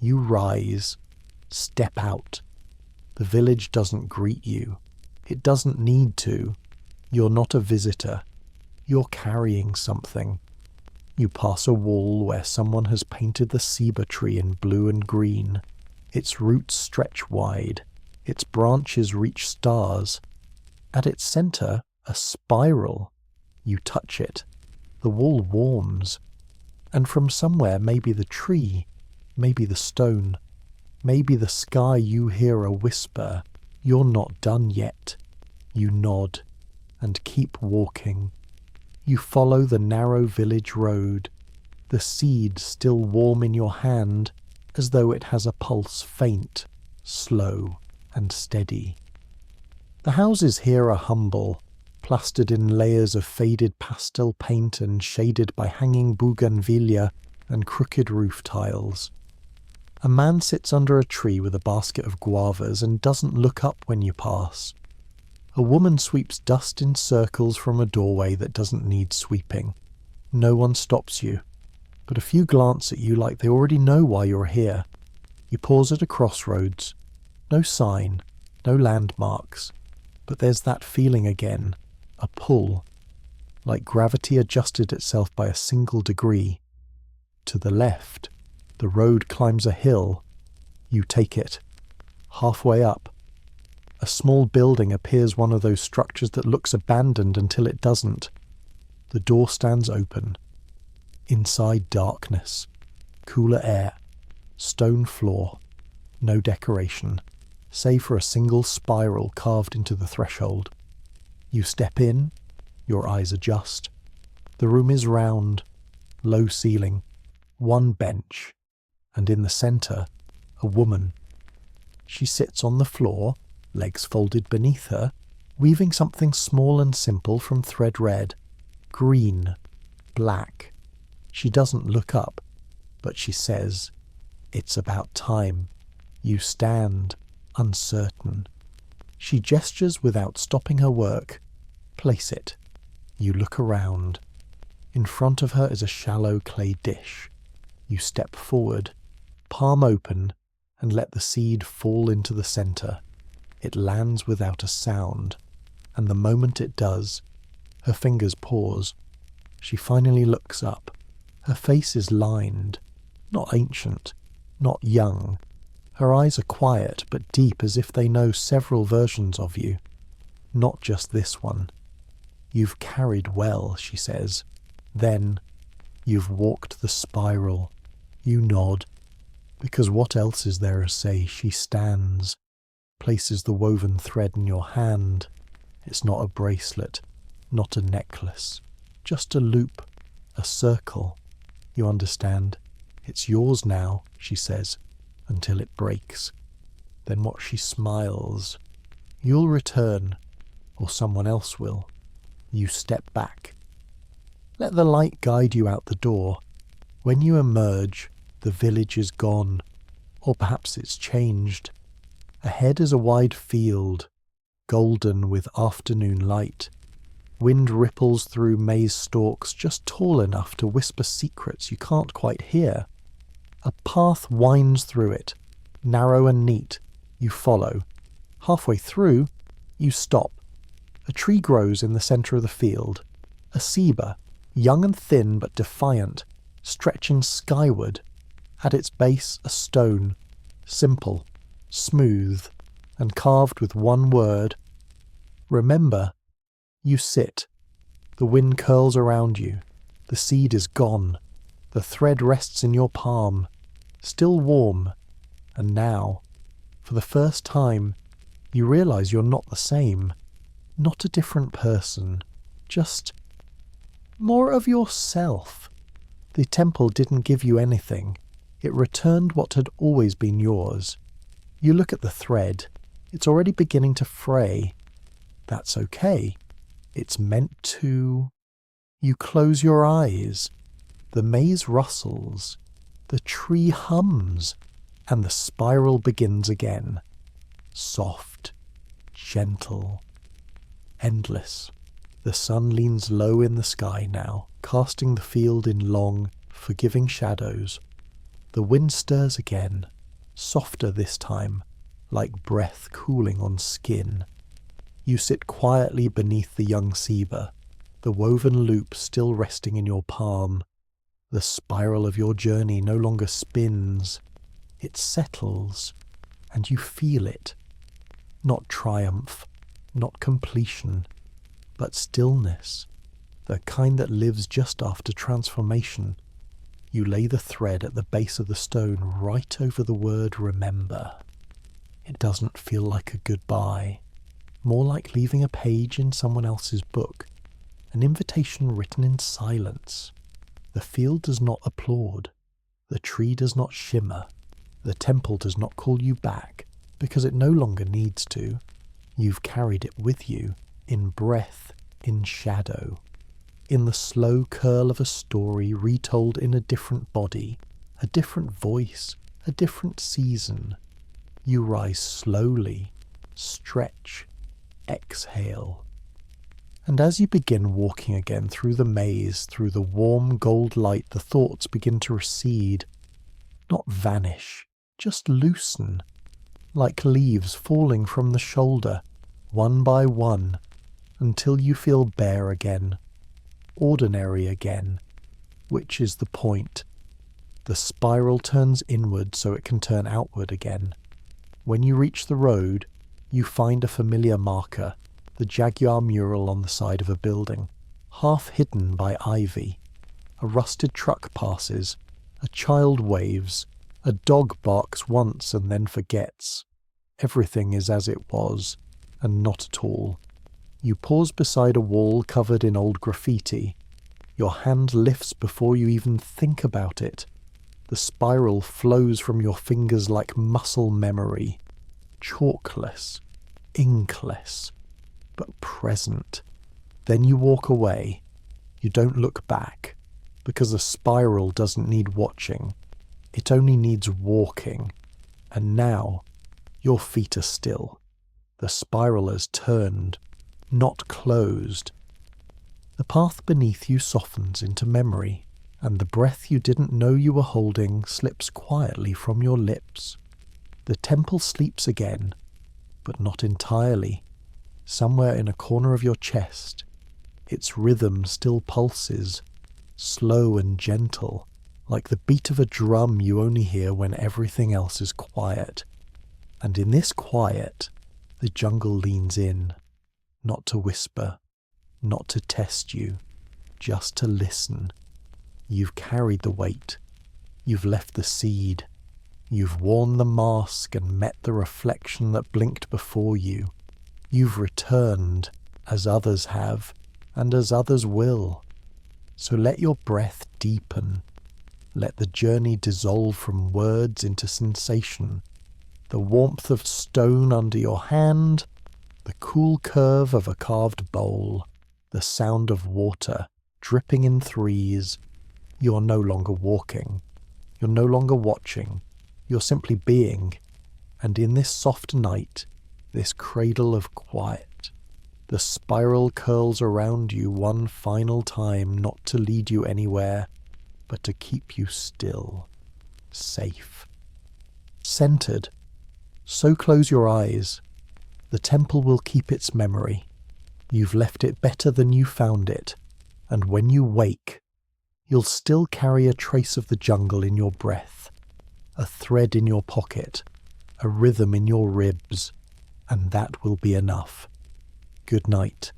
You rise, step out. The village doesn't greet you. It doesn't need to. You're not a visitor. You're carrying something. You pass a wall where someone has painted the ceiba tree in blue and green. Its roots stretch wide. Its branches reach stars. At its center, a spiral. You touch it. The wall warms. And from somewhere, maybe the tree, maybe the stone, maybe the sky, you hear a whisper. You're not done yet. You nod and keep walking. You follow the narrow village road, the seed still warm in your hand, as though it has a pulse faint, slow and steady. The houses here are humble, plastered in layers of faded pastel paint and shaded by hanging bougainvillea and crooked roof tiles. A man sits under a tree with a basket of guavas and doesn't look up when you pass. A woman sweeps dust in circles from a doorway that doesn't need sweeping. No one stops you, but a few glance at you like they already know why you're here. You pause at a crossroads. No sign, no landmarks, but there's that feeling again, a pull, like gravity adjusted itself by a single degree. To the left, the road climbs a hill. You take it. Halfway up, a small building appears, one of those structures that looks abandoned until it doesn't. The door stands open. Inside, darkness, cooler air, stone floor, no decoration, save for a single spiral carved into the threshold. You step in, your eyes adjust. The room is round, low ceiling, one bench, and in the centre, a woman. She sits on the floor, legs folded beneath her, weaving something small and simple from thread red, green, black. She doesn't look up, but she says, "It's about time." You stand, uncertain. She gestures without stopping her work. Place it. You look around. In front of her is a shallow clay dish. You step forward, palm open, and let the seed fall into the centre. It lands without a sound, and the moment it does, her fingers pause. She finally looks up. Her face is lined, not ancient, not young. Her eyes are quiet but deep, as if they know several versions of you, not just this one. "You've carried well," she says. Then, "You've walked the spiral." You nod, because what else is there to say? She stands, places the woven thread in your hand. It's not a bracelet, not a necklace, just a loop, a circle. You understand. It's yours now, she says, until it breaks. Then what? She smiles. You'll return, or someone else will. You step back. Let the light guide you out the door. When you emerge, the village is gone, or perhaps it's changed. Ahead is a wide field, golden with afternoon light. Wind ripples through maize stalks just tall enough to whisper secrets you can't quite hear. A path winds through it, narrow and neat. You follow. Halfway through, you stop. A tree grows in the centre of the field. A ceiba, young and thin but defiant, stretching skyward. At its base, a stone, simple, smooth, and carved with one word. Remember. You sit. The wind curls around you. The seed is gone. The thread rests in your palm, still warm. And now, for the first time, you realize you're not the same. Not a different person. Just more of yourself. The temple didn't give you anything. It returned what had always been yours. You look at the thread. It's already beginning to fray. That's okay. It's meant to. You close your eyes. The maze rustles. The tree hums. And the spiral begins again. Soft. Gentle. Endless. The sun leans low in the sky now, casting the field in long, forgiving shadows. The wind stirs again, softer this time, like breath cooling on skin. You sit quietly beneath the young ceiba, the woven loop still resting in your palm. The spiral of your journey no longer spins. It settles, and you feel it. Not triumph, not completion, but stillness, the kind that lives just after transformation. You lay the thread at the base of the stone right over the word remember. It doesn't feel like a goodbye, more like leaving a page in someone else's book, an invitation written in silence. The field does not applaud, the tree does not shimmer, the temple does not call you back, because it no longer needs to. You've carried it with you, in breath, in shadow, in the slow curl of a story retold in a different body, a different voice, a different season. You rise slowly, stretch, exhale. And as you begin walking again through the maze, through the warm gold light, the thoughts begin to recede, not vanish, just loosen, like leaves falling from the shoulder, one by one, until you feel bare again, ordinary again, which is the point. The spiral turns inward so it can turn outward again. When you reach the road, you find a familiar marker, the jaguar mural on the side of a building, half hidden by ivy. A rusted truck passes, a child waves, a dog barks once and then forgets. Everything is as it was, and not at all. You pause beside a wall covered in old graffiti. Your hand lifts before you even think about it. The spiral flows from your fingers like muscle memory, chalkless, inkless, but present. Then you walk away. You don't look back, because a spiral doesn't need watching. It only needs walking. And now, your feet are still. The spiral has turned, not closed. The path beneath you softens into memory, and the breath you didn't know you were holding slips quietly from your lips. The temple sleeps again, but not entirely. Somewhere in a corner of your chest, its rhythm still pulses, slow and gentle, like the beat of a drum you only hear when everything else is quiet. And in this quiet, the jungle leans in, not to whisper, not to test you, just to listen. You've carried the weight. You've left the seed. You've worn the mask and met the reflection that blinked before you. You've returned, as others have, and as others will. So let your breath deepen. Let the journey dissolve from words into sensation. The warmth of stone under your hand, the cool curve of a carved bowl, the sound of water dripping in threes. You're no longer walking. You're no longer watching. You're simply being. And in this soft night, this cradle of quiet, the spiral curls around you one final time, not to lead you anywhere, but to keep you still, safe, centered. So close your eyes. The temple will keep its memory. You've left it better than you found it, and when you wake, you'll still carry a trace of the jungle in your breath, a thread in your pocket, a rhythm in your ribs, and that will be enough. Good night.